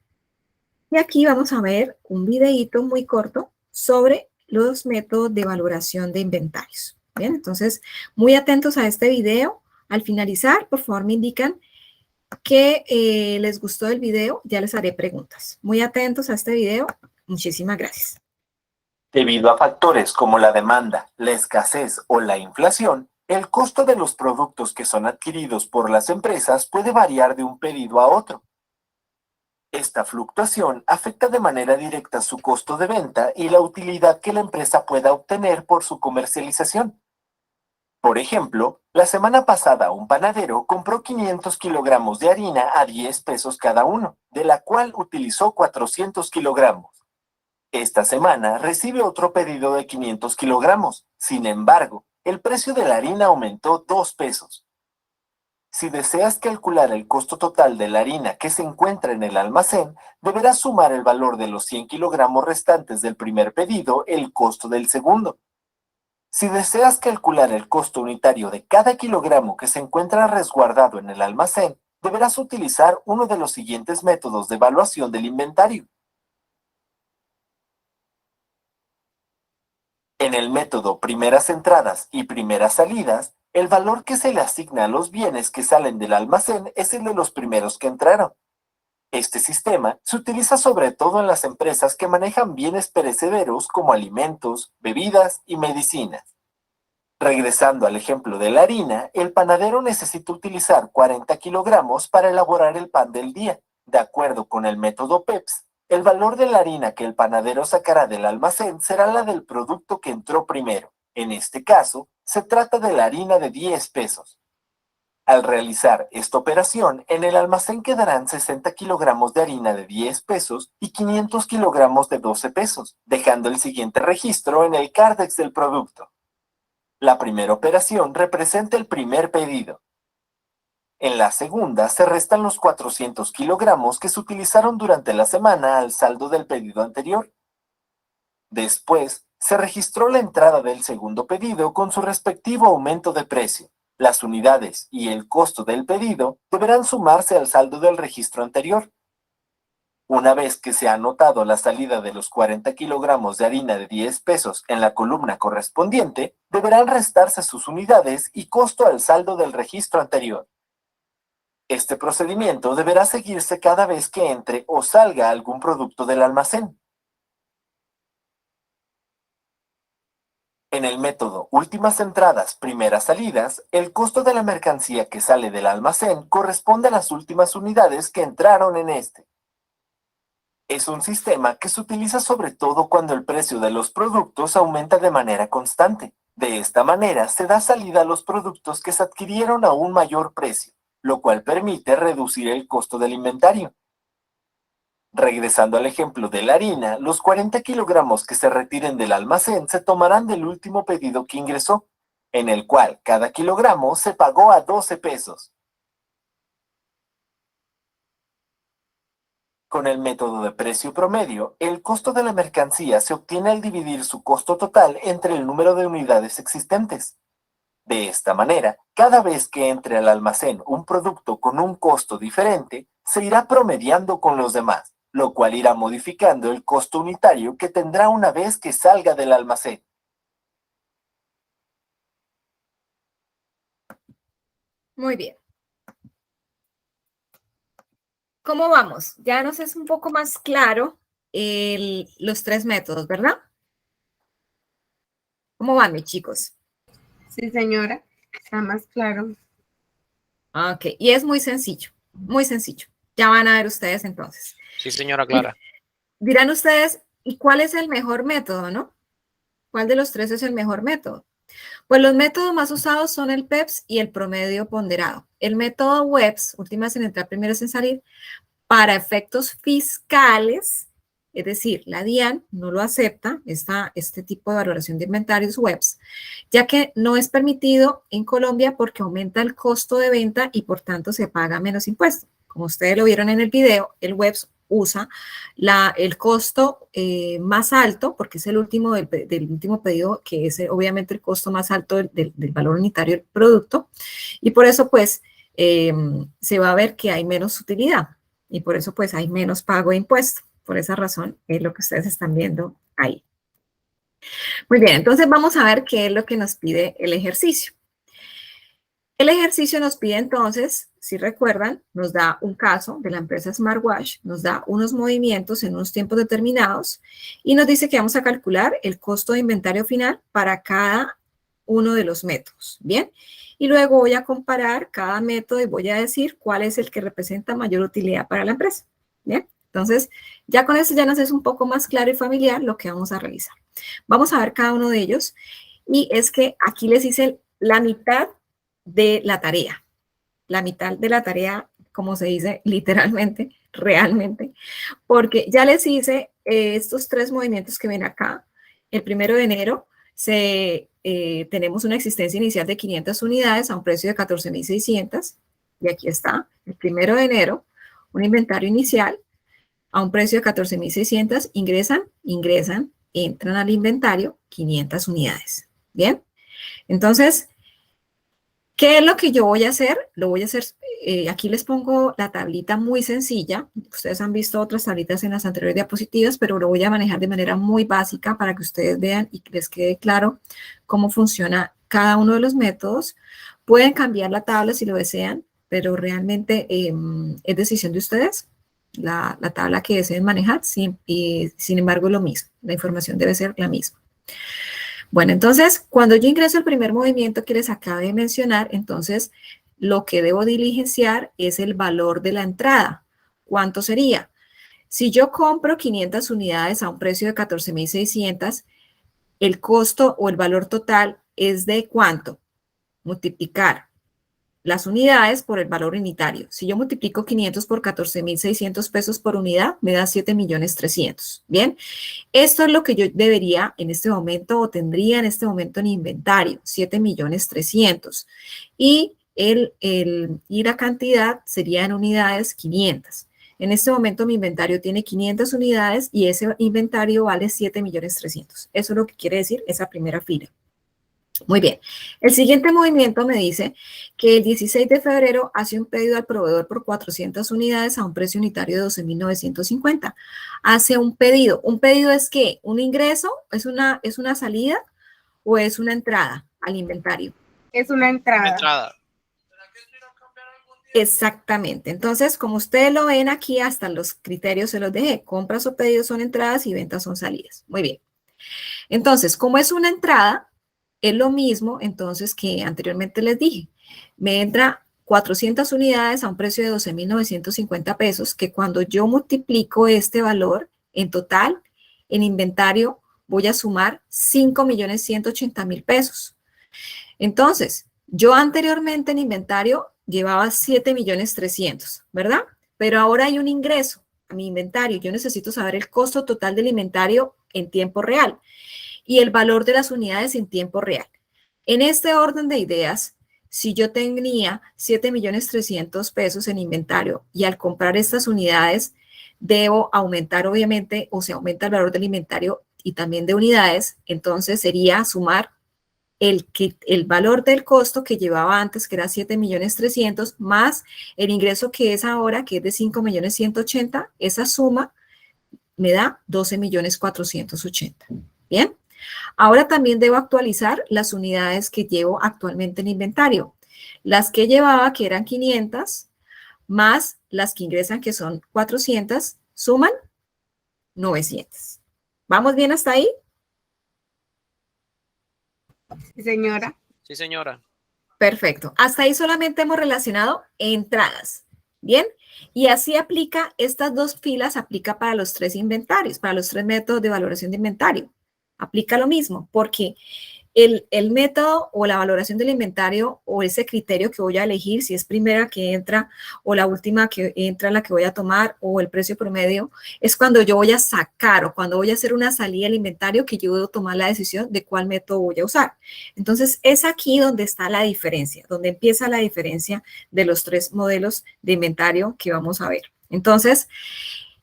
Y aquí vamos a ver un videíto muy corto sobre los métodos de valoración de inventarios. Bien, entonces muy atentos a este video. Al finalizar, por favor, me indican que les gustó el video. Ya les haré preguntas. Muy atentos a este video. Muchísimas gracias. Debido a factores como la demanda, la escasez o la inflación, el costo de los productos que son adquiridos por las empresas puede variar de un pedido a otro. Esta fluctuación afecta de manera directa su costo de venta y la utilidad que la empresa pueda obtener por su comercialización. Por ejemplo, la semana pasada un panadero compró 500 kilogramos de harina a 10 pesos cada uno, de la cual utilizó 400 kilogramos. Esta semana recibe otro pedido de 500 kilogramos. Sin embargo, el precio de la harina aumentó 2 pesos. Si deseas calcular el costo total de la harina que se encuentra en el almacén, deberás sumar el valor de los 100 kilogramos restantes del primer pedido, el costo del segundo. Si deseas calcular el costo unitario de cada kilogramo que se encuentra resguardado en el almacén, deberás utilizar uno de los siguientes métodos de evaluación del inventario. En el método primeras entradas y primeras salidas, el valor que se le asigna a los bienes que salen del almacén es el de los primeros que entraron. Este sistema se utiliza sobre todo en las empresas que manejan bienes perecederos como alimentos, bebidas y medicinas. Regresando al ejemplo de la harina, el panadero necesita utilizar 40 kilogramos para elaborar el pan del día. De acuerdo con el método PEPS, el valor de la harina que el panadero sacará del almacén será la del producto que entró primero. En este caso, se trata de la harina de 10 pesos. Al realizar esta operación, en el almacén quedarán 60 kilogramos de harina de 10 pesos y 500 kilogramos de 12 pesos, dejando el siguiente registro en el Cardex del producto. La primera operación representa el primer pedido. En la segunda se restan los 400 kilogramos que se utilizaron durante la semana al saldo del pedido anterior. Después, se registró la entrada del segundo pedido con su respectivo aumento de precio. Las unidades y el costo del pedido deberán sumarse al saldo del registro anterior. Una vez que se ha anotado la salida de los 40 kilogramos de harina de 10 pesos en la columna correspondiente, deberán restarse sus unidades y costo al saldo del registro anterior. Este procedimiento deberá seguirse cada vez que entre o salga algún producto del almacén. En el método últimas entradas, primeras salidas, el costo de la mercancía que sale del almacén corresponde a las últimas unidades que entraron en este. Es un sistema que se utiliza sobre todo cuando el precio de los productos aumenta de manera constante. De esta manera se da salida a los productos que se adquirieron a un mayor precio, lo cual permite reducir el costo del inventario. Regresando al ejemplo de la harina, los 40 kilogramos que se retiren del almacén se tomarán del último pedido que ingresó, en el cual cada kilogramo se pagó a 12 pesos. Con el método de precio promedio, el costo de la mercancía se obtiene al dividir su costo total entre el número de unidades existentes. De esta manera, cada vez que entre al almacén un producto con un costo diferente, se irá promediando con los demás, lo cual irá modificando el costo unitario que tendrá una vez que salga del almacén. Muy bien. ¿Cómo vamos? Ya nos es un poco más claro los tres métodos, ¿verdad? ¿Cómo van, mis chicos? Sí, señora, está más claro. Ok, y es muy sencillo, muy sencillo. Ya van a ver ustedes entonces. Sí, señora Clara. Dirán ustedes, ¿y cuál es el mejor método, no? ¿Cuál de los tres es el mejor método? Pues los métodos más usados son el PEPS y el promedio ponderado. El método WEPS, últimas en entrar, primeras en salir, para efectos fiscales, es decir, la DIAN no lo acepta, este tipo de valoración de inventarios WEPS, ya que no es permitido en Colombia porque aumenta el costo de venta y por tanto se paga menos impuesto. Como ustedes lo vieron en el video, el WEPS usa el costo más alto, porque es el último del último pedido, que es obviamente el costo más alto del valor unitario del producto, y por eso pues se va a ver que hay menos utilidad, y por eso pues hay menos pago de impuesto. Por esa razón es lo que ustedes están viendo ahí. Muy bien, entonces vamos a ver qué es lo que nos pide el ejercicio. El ejercicio nos pide entonces, si recuerdan, nos da un caso de la empresa Smartwatch, nos da unos movimientos en unos tiempos determinados y nos dice que vamos a calcular el costo de inventario final para cada uno de los métodos, ¿bien? Y luego voy a comparar cada método y voy a decir cuál es el que representa mayor utilidad para la empresa, ¿bien? Entonces, ya con eso ya nos es un poco más claro y familiar lo que vamos a realizar. Vamos a ver cada uno de ellos y es que aquí les hice la mitad de la tarea. La mitad de la tarea, como se dice literalmente, realmente, porque ya les hice estos 3 movimientos que ven acá. El 1 de enero tenemos una existencia inicial de 500 unidades a un precio de 14.600, y aquí está, el 1 de enero, un inventario inicial a un precio de 14.600, ingresan, entran al inventario 500 unidades. ¿Bien? Entonces, ¿qué es lo que yo voy a hacer? Lo voy a hacer, aquí les pongo la tablita muy sencilla. Ustedes han visto otras tablitas en las anteriores diapositivas, pero lo voy a manejar de manera muy básica para que ustedes vean y que les quede claro cómo funciona cada uno de los métodos. Pueden cambiar la tabla si lo desean, pero realmente es decisión de ustedes. La tabla que deseen manejar, sin embargo, es lo mismo. La información debe ser la misma. Bueno, entonces, cuando yo ingreso el primer movimiento que les acabo de mencionar, entonces, lo que debo diligenciar es el valor de la entrada. ¿Cuánto sería? Si yo compro 500 unidades a un precio de 14.600, el costo o el valor total es de ¿cuánto? Multiplicar las unidades por el valor unitario. Si yo multiplico 500 por 14.600 pesos por unidad, me da 7.300.000. ¿Bien? Esto es lo que yo debería en este momento o tendría en este momento en inventario, 7.300.000. Y la cantidad sería en unidades 500. En este momento mi inventario tiene 500 unidades y ese inventario vale 7.300.000. Eso es lo que quiere decir esa primera fila. Muy bien. El siguiente movimiento me dice que el 16 de febrero hace un pedido al proveedor por 400 unidades a un precio unitario de 12.950. Hace un pedido. ¿Un pedido es qué? ¿Un ingreso? ¿Es una salida o es una entrada al inventario? Es una entrada. Entrada. Exactamente. Entonces, como ustedes lo ven aquí, hasta los criterios se los dejé. Compras o pedidos son entradas y ventas son salidas. Muy bien. Entonces, como es una entrada, es lo mismo, entonces, que anteriormente les dije. Me entra 400 unidades a un precio de 12.950 pesos, que cuando yo multiplico este valor, en total, en inventario, voy a sumar 5.180.000 pesos. Entonces, yo anteriormente en inventario llevaba 7.300.000, ¿verdad? Pero ahora hay un ingreso a mi inventario. Yo necesito saber el costo total del inventario en tiempo real y el valor de las unidades en tiempo real. En este orden de ideas, si yo tenía 7.300.000 pesos en inventario y al comprar estas unidades debo aumentar obviamente, o se aumenta el valor del inventario y también de unidades, entonces sería sumar el valor del costo que llevaba antes, que era 7.300.000, más el ingreso que es ahora, que es de 5.180.000, esa suma me da 12.480.000. ¿Bien? Ahora también debo actualizar las unidades que llevo actualmente en inventario. Las que llevaba, que eran 500, más las que ingresan, que son 400, suman 900. ¿Vamos bien hasta ahí? Sí, señora. Sí, señora. Perfecto. Hasta ahí solamente hemos relacionado entradas. ¿Bien? Y así aplica, estas 2 filas aplica para los 3 inventarios, para los 3 métodos de valoración de inventario. Aplica lo mismo, porque el método o la valoración del inventario o ese criterio que voy a elegir, si es primera que entra o la última que entra la que voy a tomar o el precio promedio, es cuando yo voy a sacar o cuando voy a hacer una salida del inventario que yo debo tomar la decisión de cuál método voy a usar. Entonces, es aquí donde está la diferencia, donde empieza la diferencia de los 3 modelos de inventario que vamos a ver. Entonces,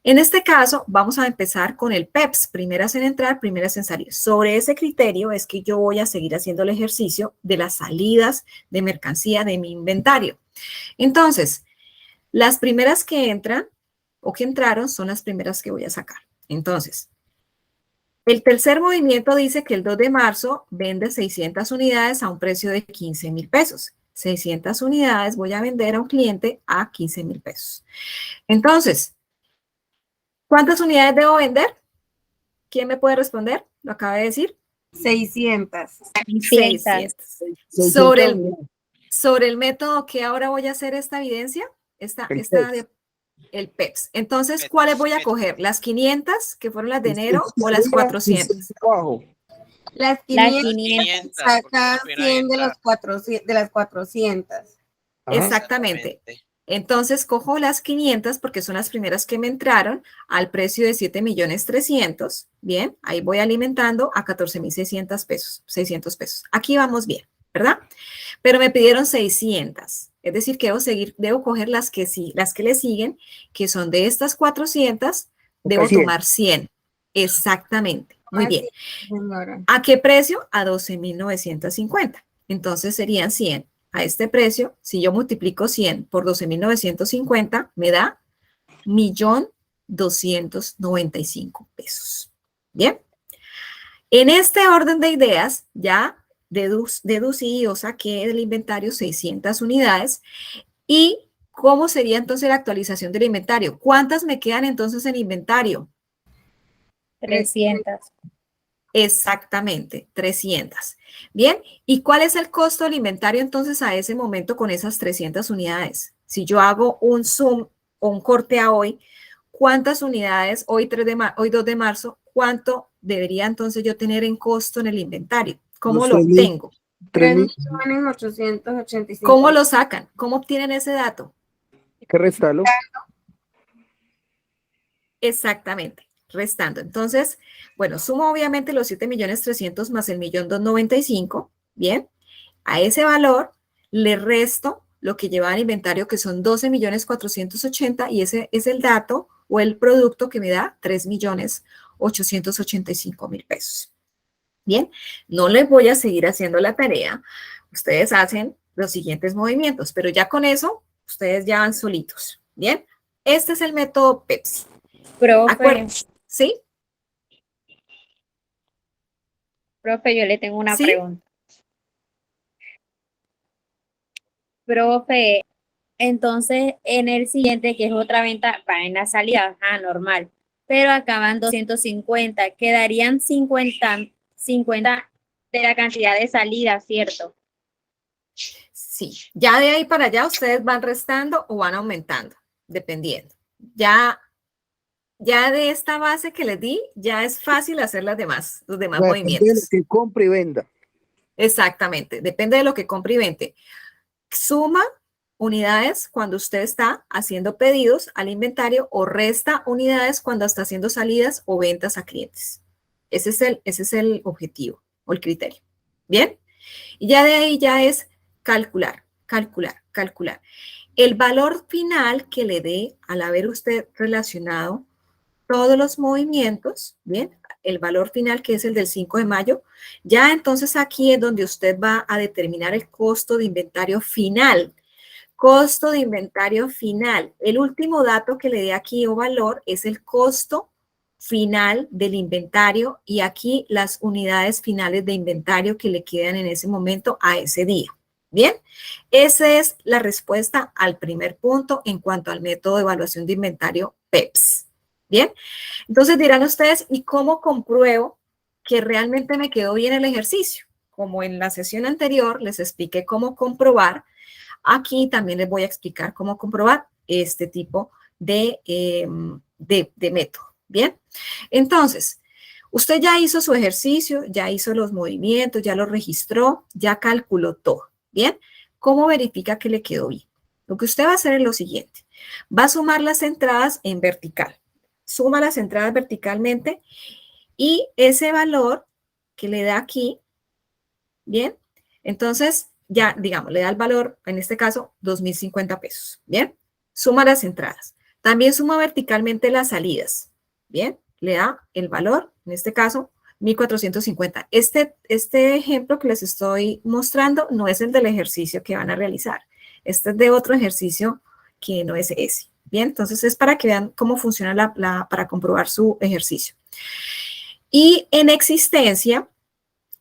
en este caso, vamos a empezar con el PEPS, primeras en entrar, primeras en salir. Sobre ese criterio es que yo voy a seguir haciendo el ejercicio de las salidas de mercancía de mi inventario. Entonces, las primeras que entran o que entraron son las primeras que voy a sacar. Entonces, el tercer movimiento dice que el 2 de marzo vende 600 unidades a un precio de 15.000 pesos. 600 unidades voy a vender a un cliente a 15.000 pesos. Entonces, ¿cuántas unidades debo vender? ¿Quién me puede responder? Lo acaba de decir. 600. 600. Sobre el método que ahora voy a hacer esta evidencia, el PEPS. Entonces, ¿cuáles voy a coger? ¿Las 500, que fueron las de enero, o las 400? Las Las 500 500. saca porque 100 de, entra. los 400, de las 400. Ajá. Exactamente. Entonces cojo las 500 porque son las primeras que me entraron al precio de 7.300.000. Bien, ahí voy alimentando a 14.600 pesos, 600 pesos. Aquí vamos bien, ¿verdad? Pero me pidieron 600. Es decir, que debo coger las que le siguen, que son de estas 400, debo 100. tomar 100. Exactamente. Muy bien. Señora. ¿A qué precio? A 12.950. Entonces serían 100. A este precio, si yo multiplico 100 por 12.950, me da 1.295.000 pesos. Bien. En este orden de ideas, ya deducí o saqué del inventario 600 unidades. ¿Y cómo sería entonces la actualización del inventario? ¿Cuántas me quedan entonces en inventario? 300. Exactamente, 300. Bien, ¿y cuál es el costo del inventario entonces a ese momento con esas 300 unidades? Si yo hago un zoom o un corte a hoy, ¿cuántas unidades, hoy 2 de marzo, cuánto debería entonces yo tener en costo en el inventario? ¿Cómo lo obtengo? 3.885.000. ¿Cómo lo sacan? ¿Cómo obtienen ese dato? Hay que restarlo. Exactamente, restando. Entonces, bueno, sumo obviamente los 7.300.000 más el 1.295.000, bien. A ese valor le resto lo que lleva al inventario, que son 12.480.000, y ese es el dato o el producto que me da 3.885.000 pesos. Bien, no les voy a seguir haciendo la tarea. Ustedes hacen los siguientes movimientos, pero ya con eso, ustedes ya van solitos. Bien, este es el método Pepsi. Profe, ¿Sí? profe, yo le tengo una ¿Sí? pregunta. Profe, entonces en el siguiente, que es otra venta, va en la salida, normal, pero acaban 250, quedarían 50 de la cantidad de salida, ¿cierto? Sí. Ya de ahí para allá ustedes van restando o van aumentando, dependiendo. Ya de esta base que les di, ya es fácil hacer los demás Depende de lo movimientos. que compre y venda. Exactamente, depende de lo que compre y vende. Suma unidades cuando usted está haciendo pedidos al inventario o resta unidades cuando está haciendo salidas o ventas a clientes. Ese es el objetivo o el criterio. ¿Bien? Y ya de ahí ya es calcular. El valor final que le dé al haber usted relacionado todos los movimientos, ¿bien? El valor final que es el del 5 de mayo, ya entonces aquí es donde usted va a determinar el costo de inventario final. Costo de inventario final. El último dato que le dé aquí o valor es el costo final del inventario y aquí las unidades finales de inventario que le quedan en ese momento a ese día. Bien, esa es la respuesta al primer punto en cuanto al método de evaluación de inventario PEPS. Bien, entonces dirán ustedes, ¿y cómo compruebo que realmente me quedó bien el ejercicio? Como en la sesión anterior les expliqué cómo comprobar, aquí también les voy a explicar cómo comprobar este tipo de método. Bien, entonces, usted ya hizo su ejercicio, ya hizo los movimientos, ya lo registró, ya calculó todo. Bien, ¿cómo verifica que le quedó bien? Lo que usted va a hacer es lo siguiente. Va a sumar las entradas en vertical. Suma las entradas verticalmente y ese valor que le da aquí, bien, entonces ya, digamos, le da el valor, en este caso, 2.050 pesos, bien, suma las entradas. También suma verticalmente las salidas, bien, le da el valor, en este caso, 1.450. Este ejemplo que les estoy mostrando no es el del ejercicio que van a realizar. Este es de otro ejercicio que no es ese. Bien, entonces es para que vean cómo funciona para comprobar su ejercicio. Y en existencia,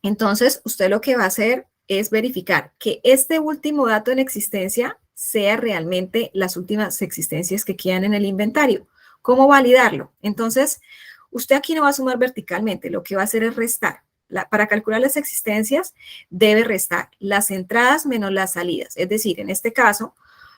entonces usted lo que va a hacer es verificar que este último dato en existencia sea realmente las últimas existencias que quedan en el inventario. ¿Cómo validarlo? Entonces, usted aquí no va a sumar verticalmente, lo que va a hacer es restar. Para calcular las existencias, debe restar las entradas menos las salidas. Es decir, en este caso,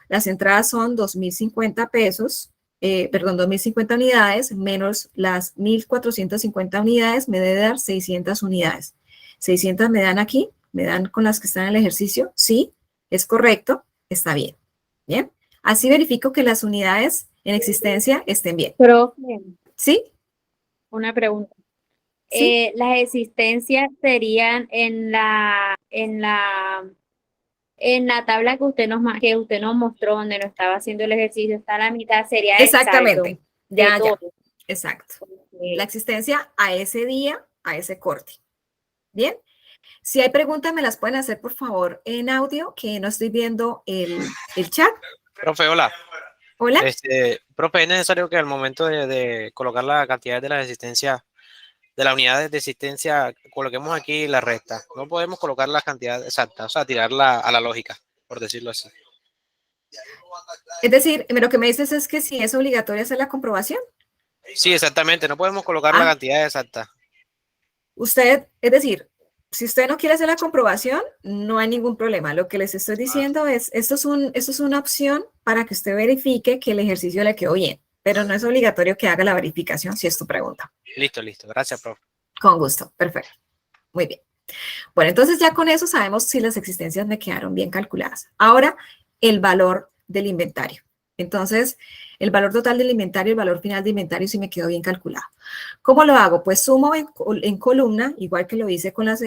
las entradas son 2.050 pesos, 2.050 unidades menos las 1.450 unidades, me debe dar 600 unidades. 600 me dan aquí, me dan con las que están en el ejercicio, sí, es correcto, está bien. Bien, así verifico que las unidades en existencia estén bien. Profe, ¿Sí? una pregunta. ¿Sí? Las existencias serían en la tabla que usted nos mostró donde nos estaba haciendo el ejercicio, está a la mitad, sería el saldo Exactamente. Ya, de ya. todo. Exacto. La existencia a ese día, a ese corte. Bien. Si hay preguntas, me las pueden hacer, por favor, en audio, que no estoy viendo el chat. Profe, hola. Hola. Profe, es necesario que al momento de colocar la cantidad de las existencias, de las unidades de existencia, coloquemos aquí la resta. No podemos colocar la cantidad exacta, o sea, tirarla a la lógica, por decirlo así. Es decir, lo que me dices es que si es obligatorio hacer la comprobación. Sí, exactamente, no podemos colocar la cantidad exacta. Usted, es decir, si usted no quiere hacer la comprobación, no hay ningún problema. Lo que les estoy diciendo es, esto es una opción para que usted verifique que el ejercicio le quedó bien, pero no es obligatorio que haga la verificación si es tu pregunta. Listo. Gracias, profe. Con gusto. Perfecto. Muy bien. Bueno, entonces ya con eso sabemos si las existencias me quedaron bien calculadas. Ahora, el valor del inventario. Entonces, el valor total del inventario, el valor final de inventario, si me quedó bien calculado. ¿Cómo lo hago? Pues sumo en columna, igual que lo hice con las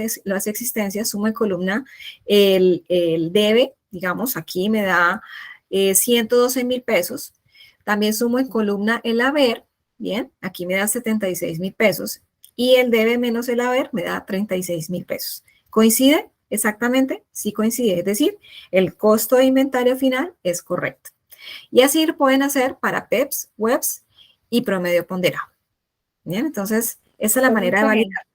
existencias, sumo en columna el debe, digamos, aquí me da 112,000 pesos. También sumo en columna el haber, bien, aquí me da 76,000 pesos. Y el debe menos el haber me da 36,000 pesos. ¿Coincide? Exactamente, sí coincide. Es decir, el costo de inventario final es correcto. Y así lo pueden hacer para PEPs, WEBs y promedio ponderado. Bien, entonces, esa es la manera de validar.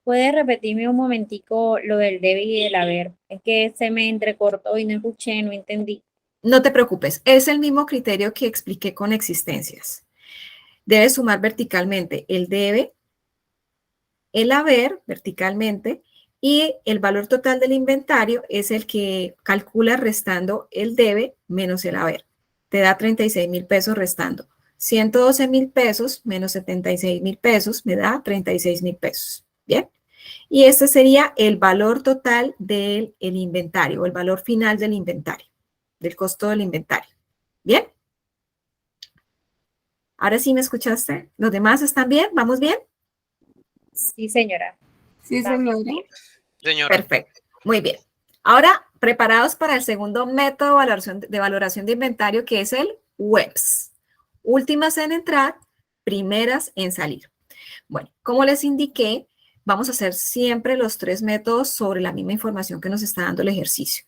¿Puede repetirme un momentico lo del debe y del haber? Es que se me entrecortó y no escuché, no entendí. No te preocupes, es el mismo criterio que expliqué con existencias. Debes sumar verticalmente el debe, el haber verticalmente, y el valor total del inventario es el que calcula restando el debe menos el haber. Te da 36,000 pesos restando. 112,000 pesos menos 76,000 pesos me da 36,000 pesos. ¿Bien? Y este sería el valor total del inventario, el valor final del inventario, del costo del inventario. ¿Bien? Ahora sí me escuchaste. ¿Los demás están bien? ¿Vamos bien? Sí, señora. Sí, señora. Señora. Perfecto, muy bien. Ahora, preparados para el segundo método de valoración de inventario, que es el WEBS. Últimas en entrar, primeras en salir. Bueno, como les indiqué, vamos a hacer siempre los tres métodos sobre la misma información que nos está dando el ejercicio.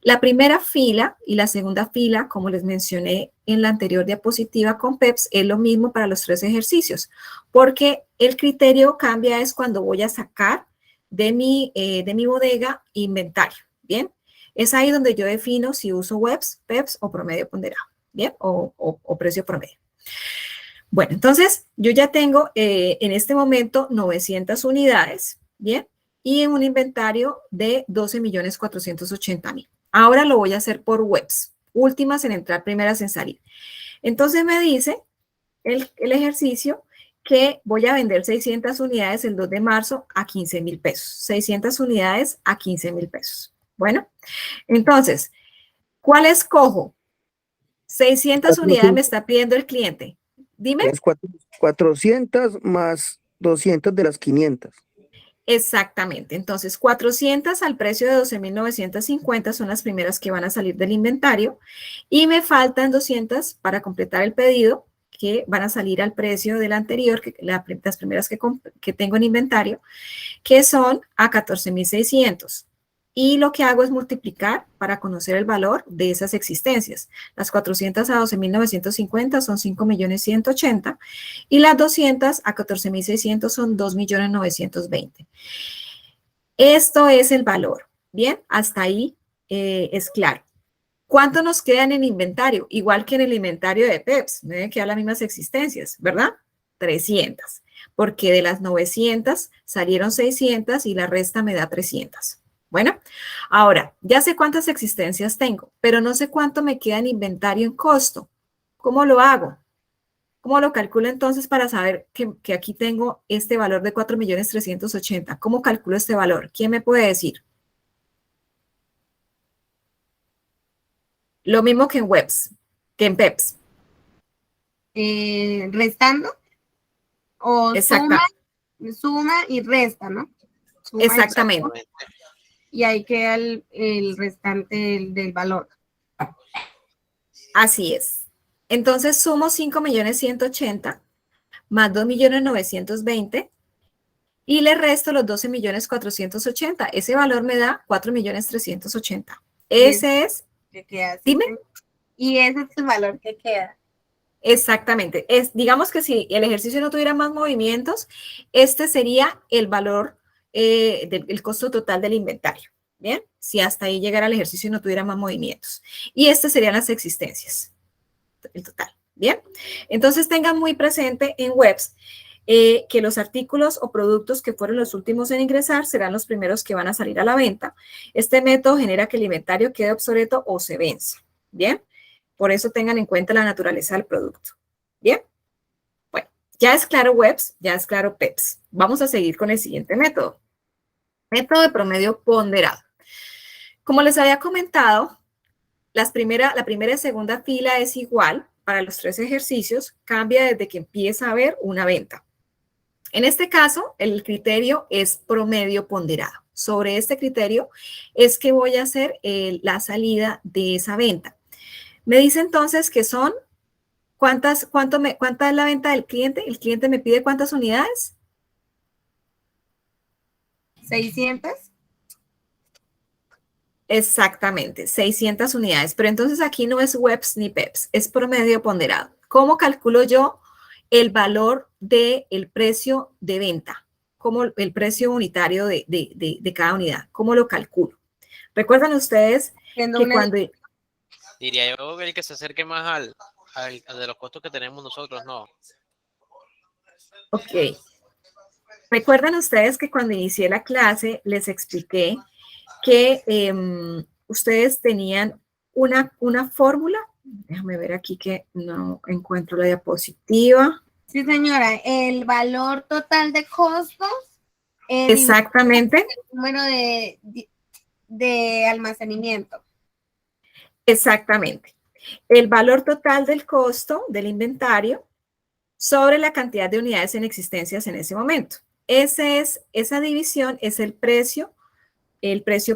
La primera fila y la segunda fila, como les mencioné en la anterior diapositiva con PEPS, es lo mismo para los tres ejercicios, porque el criterio cambia es cuando voy a sacar de mi bodega inventario, ¿bien? Es ahí donde yo defino si uso WEBs, PEPS o promedio ponderado, ¿bien? O precio promedio. Bueno, entonces yo ya tengo en este momento 900 unidades, ¿bien? Y en un inventario de 12,480,000. Ahora lo voy a hacer por WEBs, últimas en entrar, primeras en salir. Entonces me dice el ejercicio que voy a vender 600 unidades el 2 de marzo a 15,000 pesos. 600 unidades a 15,000 pesos. Bueno, entonces, ¿cuál escojo? 600 unidades me está pidiendo el cliente. Dime. Es 400 más 200 de las 500. Exactamente. Entonces, 400 al precio de 12,950 son las primeras que van a salir del inventario y me faltan 200 para completar el pedido que van a salir al precio del anterior, las primeras que tengo en inventario, que son a 14,600. Y lo que hago es multiplicar para conocer el valor de esas existencias. Las 400 a 12,950 son 5,180,000 y las 200 a 14,600 son 2,920,000. Esto es el valor. Bien, hasta ahí es claro. ¿Cuánto nos queda en el inventario? Igual que en el inventario de PEPS, me deben quedar las mismas existencias, ¿verdad? 300, porque de las 900 salieron 600 y la resta me da 300. Bueno, ahora, ya sé cuántas existencias tengo, pero no sé cuánto me queda en inventario en costo. ¿Cómo lo hago? ¿Cómo lo calculo entonces para saber que aquí tengo este valor de 4.380.000? ¿Cómo calculo este valor? ¿Quién me puede decir? Lo mismo que en webs, que en PEPs. Restando o Exacta, suma y resta, ¿no? Suma y exactamente. resta, y ahí queda el restante del valor. Así es. Entonces sumo 5.180.000 más 2.920.000 y le resto los 12.480.000. Ese valor me da 4.380.000. Ese es, Que queda así. dime. Y ese es el valor que queda. Exactamente. Digamos que si el ejercicio no tuviera más movimientos, este sería el valor del costo total del inventario. ¿Bien? Si hasta ahí llegara el ejercicio y no tuviera más movimientos. Y este serían las existencias. El total. ¿Bien? Entonces tengan muy presente en webs que los artículos o productos que fueron los últimos en ingresar serán los primeros que van a salir a la venta. Este método genera que el inventario quede obsoleto o se venza. ¿Bien? Por eso tengan en cuenta la naturaleza del producto. ¿Bien? Bueno, ya es claro webs, ya es claro PEPs. Vamos a seguir con el siguiente método. Método de promedio ponderado. Como les había comentado, la primera y segunda fila es igual para los 3 ejercicios, cambia desde que empieza a haber una venta. En este caso, el criterio es promedio ponderado. Sobre este criterio es que voy a hacer la salida de esa venta. Me dice entonces que son, ¿cuánta es la venta del cliente? El cliente me pide ¿cuántas unidades? 600. Exactamente, 600 unidades. Pero entonces aquí no es webs ni PEPs, es promedio ponderado. ¿Cómo calculo yo el valor del precio de venta? ¿Cómo el precio unitario de cada unidad? ¿Cómo lo calculo? ¿Recuerdan ustedes que cuando... Diría yo que el que se acerque más al de los costos que tenemos nosotros, no. Ok. ¿Recuerdan ustedes que cuando inicié la clase les expliqué que ustedes tenían una fórmula? Déjame ver aquí que no encuentro la diapositiva. Sí, señora, el valor total de costos. Exactamente. El número de almacenamiento. Exactamente. El valor total del costo del inventario sobre la cantidad de unidades en existencias en ese momento. Esa división es el precio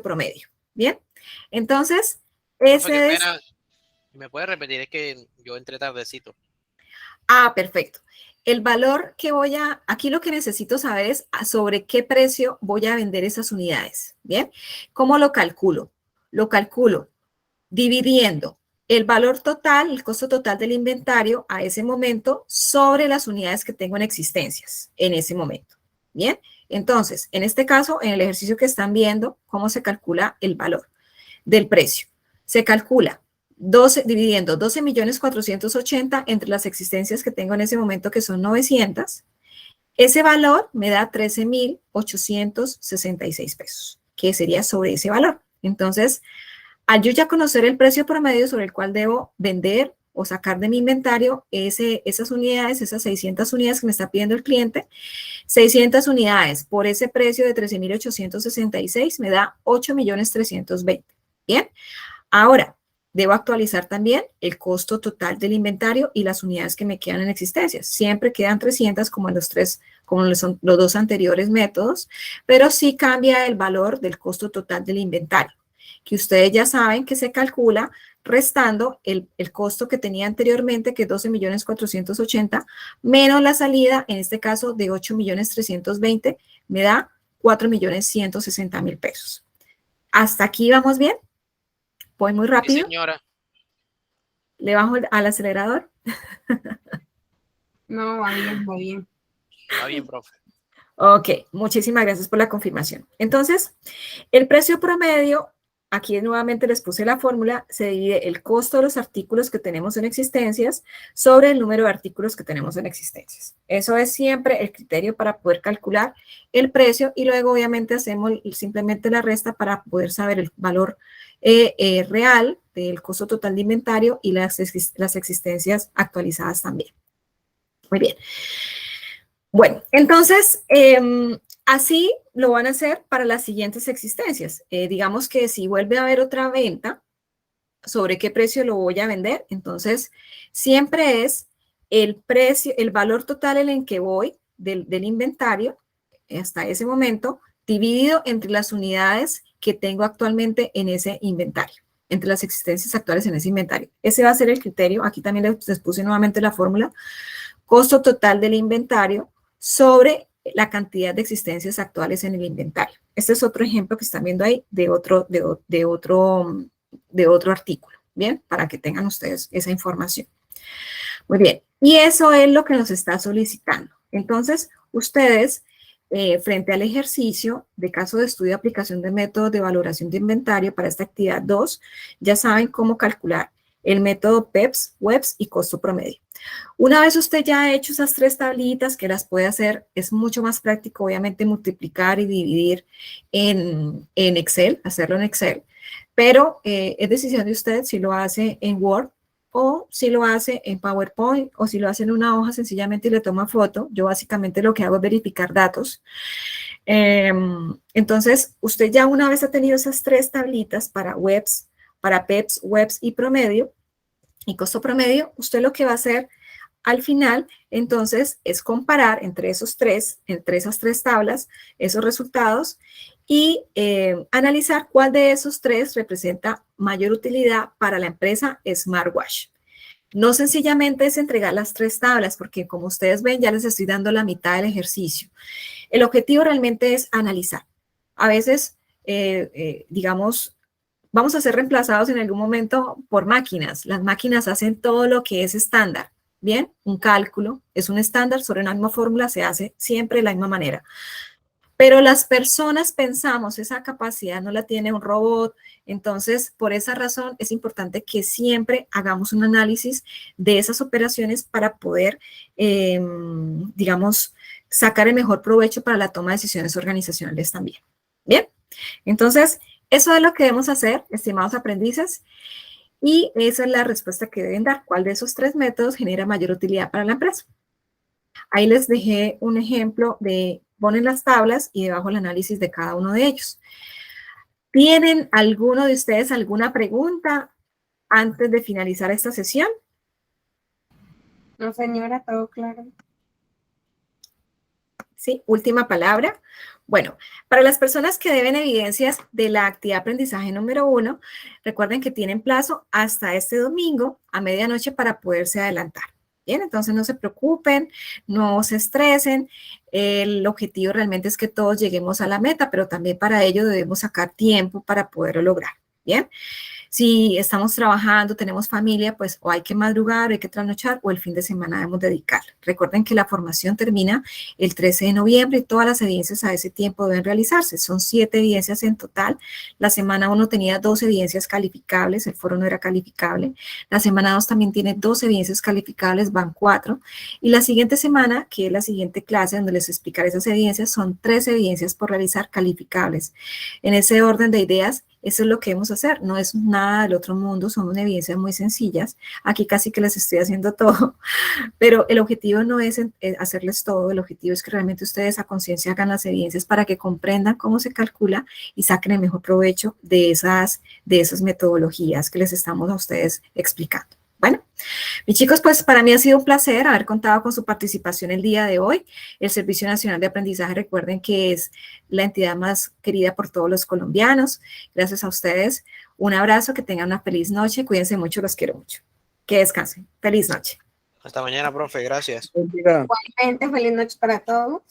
promedio. ¿Bien? Entonces, ese es... ¿Me puede repetir? Es que yo entré tardecito. Ah, perfecto. El valor que aquí lo que necesito saber es sobre qué precio voy a vender esas unidades. ¿Bien? ¿Cómo lo calculo? Lo calculo dividiendo el valor total, el costo total del inventario a ese momento sobre las unidades que tengo en existencias en ese momento. ¿Bien? Entonces, en este caso, en el ejercicio que están viendo, ¿cómo se calcula el valor del precio? Se calcula dividiendo 12.480.000 entre las existencias que tengo en ese momento, que son 900. Ese valor me da 13.866 pesos, que sería sobre ese valor. Entonces, al yo ya conocer el precio promedio sobre el cual debo vender o sacar de mi inventario esas unidades, esas 600 unidades que me está pidiendo el cliente, 600 unidades por ese precio de 13.866 me da 8.320.000. Bien, ahora debo actualizar también el costo total del inventario y las unidades que me quedan en existencia. Siempre quedan 300 como en los 2 anteriores métodos, pero sí cambia el valor del costo total del inventario, que ustedes ya saben que se calcula restando el costo que tenía anteriormente, que es 12.480.000, menos la salida, en este caso de 8.320.000, me da 4.160.000 pesos. ¿Hasta aquí vamos bien? ¿Voy muy rápido? Sí, señora. ¿Le bajo al acelerador? No, va bien, va bien. Va bien, profe. Ok, muchísimas gracias por la confirmación. Entonces, el precio promedio, aquí nuevamente les puse la fórmula, se divide el costo de los artículos que tenemos en existencias sobre el número de artículos que tenemos en existencias. Eso es siempre el criterio para poder calcular el precio y luego obviamente hacemos simplemente la resta para poder saber el valor real del costo total de inventario y las existencias actualizadas también. Muy bien. Bueno, entonces, así lo van a hacer para las siguientes existencias. Digamos que si vuelve a haber otra venta, ¿sobre qué precio lo voy a vender? Entonces, siempre es el precio, el valor total en el que voy del inventario hasta ese momento, dividido entre las unidades que tengo actualmente en ese inventario, entre las existencias actuales en ese inventario. Ese va a ser el criterio. Aquí también les puse nuevamente la fórmula. Costo total del inventario sobre la cantidad de existencias actuales en el inventario. Este es otro ejemplo que están viendo ahí de otro artículo, ¿bien? Para que tengan ustedes esa información. Muy bien, y eso es lo que nos está solicitando. Entonces, ustedes, frente al ejercicio de caso de estudio de aplicación de métodos de valoración de inventario para esta actividad 2, ya saben cómo calcular el método PEPS, WEPS y costo promedio. Una vez usted ya ha hecho esas 3 tablitas que las puede hacer, es mucho más práctico, obviamente, multiplicar y dividir en Excel, hacerlo en Excel, pero es decisión de usted si lo hace en Word o si lo hace en PowerPoint o si lo hace en una hoja sencillamente y le toma foto. Yo básicamente lo que hago es verificar datos. Entonces, usted ya una vez ha tenido esas 3 tablitas para WEPS, para PEPS, WEPS y promedio, y costo promedio, usted lo que va a hacer al final, entonces, es comparar entre esas 3 tablas, esos resultados, y analizar cuál de esos 3 representa mayor utilidad para la empresa Smartwash. No sencillamente es entregar las 3 tablas, porque como ustedes ven, ya les estoy dando la mitad del ejercicio. El objetivo realmente es analizar. A veces, digamos, vamos a ser reemplazados en algún momento por máquinas. Las máquinas hacen todo lo que es estándar. Bien, un cálculo es un estándar sobre una misma fórmula, se hace siempre de la misma manera. Pero las personas pensamos, esa capacidad no la tiene un robot. Entonces, por esa razón es importante que siempre hagamos un análisis de esas operaciones para poder, digamos, sacar el mejor provecho para la toma de decisiones organizacionales también. Bien, entonces, eso es lo que debemos hacer, estimados aprendices, y esa es la respuesta que deben dar. ¿Cuál de esos 3 métodos genera mayor utilidad para la empresa? Ahí les dejé un ejemplo de ponen las tablas y debajo el análisis de cada uno de ellos. ¿Tienen alguno de ustedes alguna pregunta antes de finalizar esta sesión? No, señora, todo claro. Sí, última palabra. Bueno, para las personas que deben evidencias de la actividad de aprendizaje número 1, recuerden que tienen plazo hasta este domingo a medianoche para poderse adelantar. Bien, entonces no se preocupen, no se estresen. El objetivo realmente es que todos lleguemos a la meta, pero también para ello debemos sacar tiempo para poderlo lograr. Bien. Si estamos trabajando, tenemos familia, pues o hay que madrugar, o hay que trasnochar, o el fin de semana debemos dedicar. Recuerden que la formación termina el 13 de noviembre y todas las evidencias a ese tiempo deben realizarse. Son 7 evidencias en total. La semana 1 tenía 2 evidencias calificables, el foro no era calificable. La semana 2 también tiene 2 evidencias calificables, van 4. Y la siguiente semana, que es la siguiente clase donde les explicaré esas evidencias, son 3 evidencias por realizar calificables. En ese orden de ideas, eso es lo que debemos hacer, no es nada del otro mundo, son evidencias muy sencillas. Aquí casi que les estoy haciendo todo, pero el objetivo no es hacerles todo, el objetivo es que realmente ustedes a conciencia hagan las evidencias para que comprendan cómo se calcula y saquen el mejor provecho de esas metodologías que les estamos a ustedes explicando. Bueno, mis chicos, pues para mí ha sido un placer haber contado con su participación el día de hoy. El Servicio Nacional de Aprendizaje, recuerden que es la entidad más querida por todos los colombianos. Gracias a ustedes. Un abrazo, que tengan una feliz noche. Cuídense mucho, los quiero mucho. Que descansen. Feliz noche. Hasta mañana, profe. Gracias. Bendiga. Igualmente, feliz noche para todos.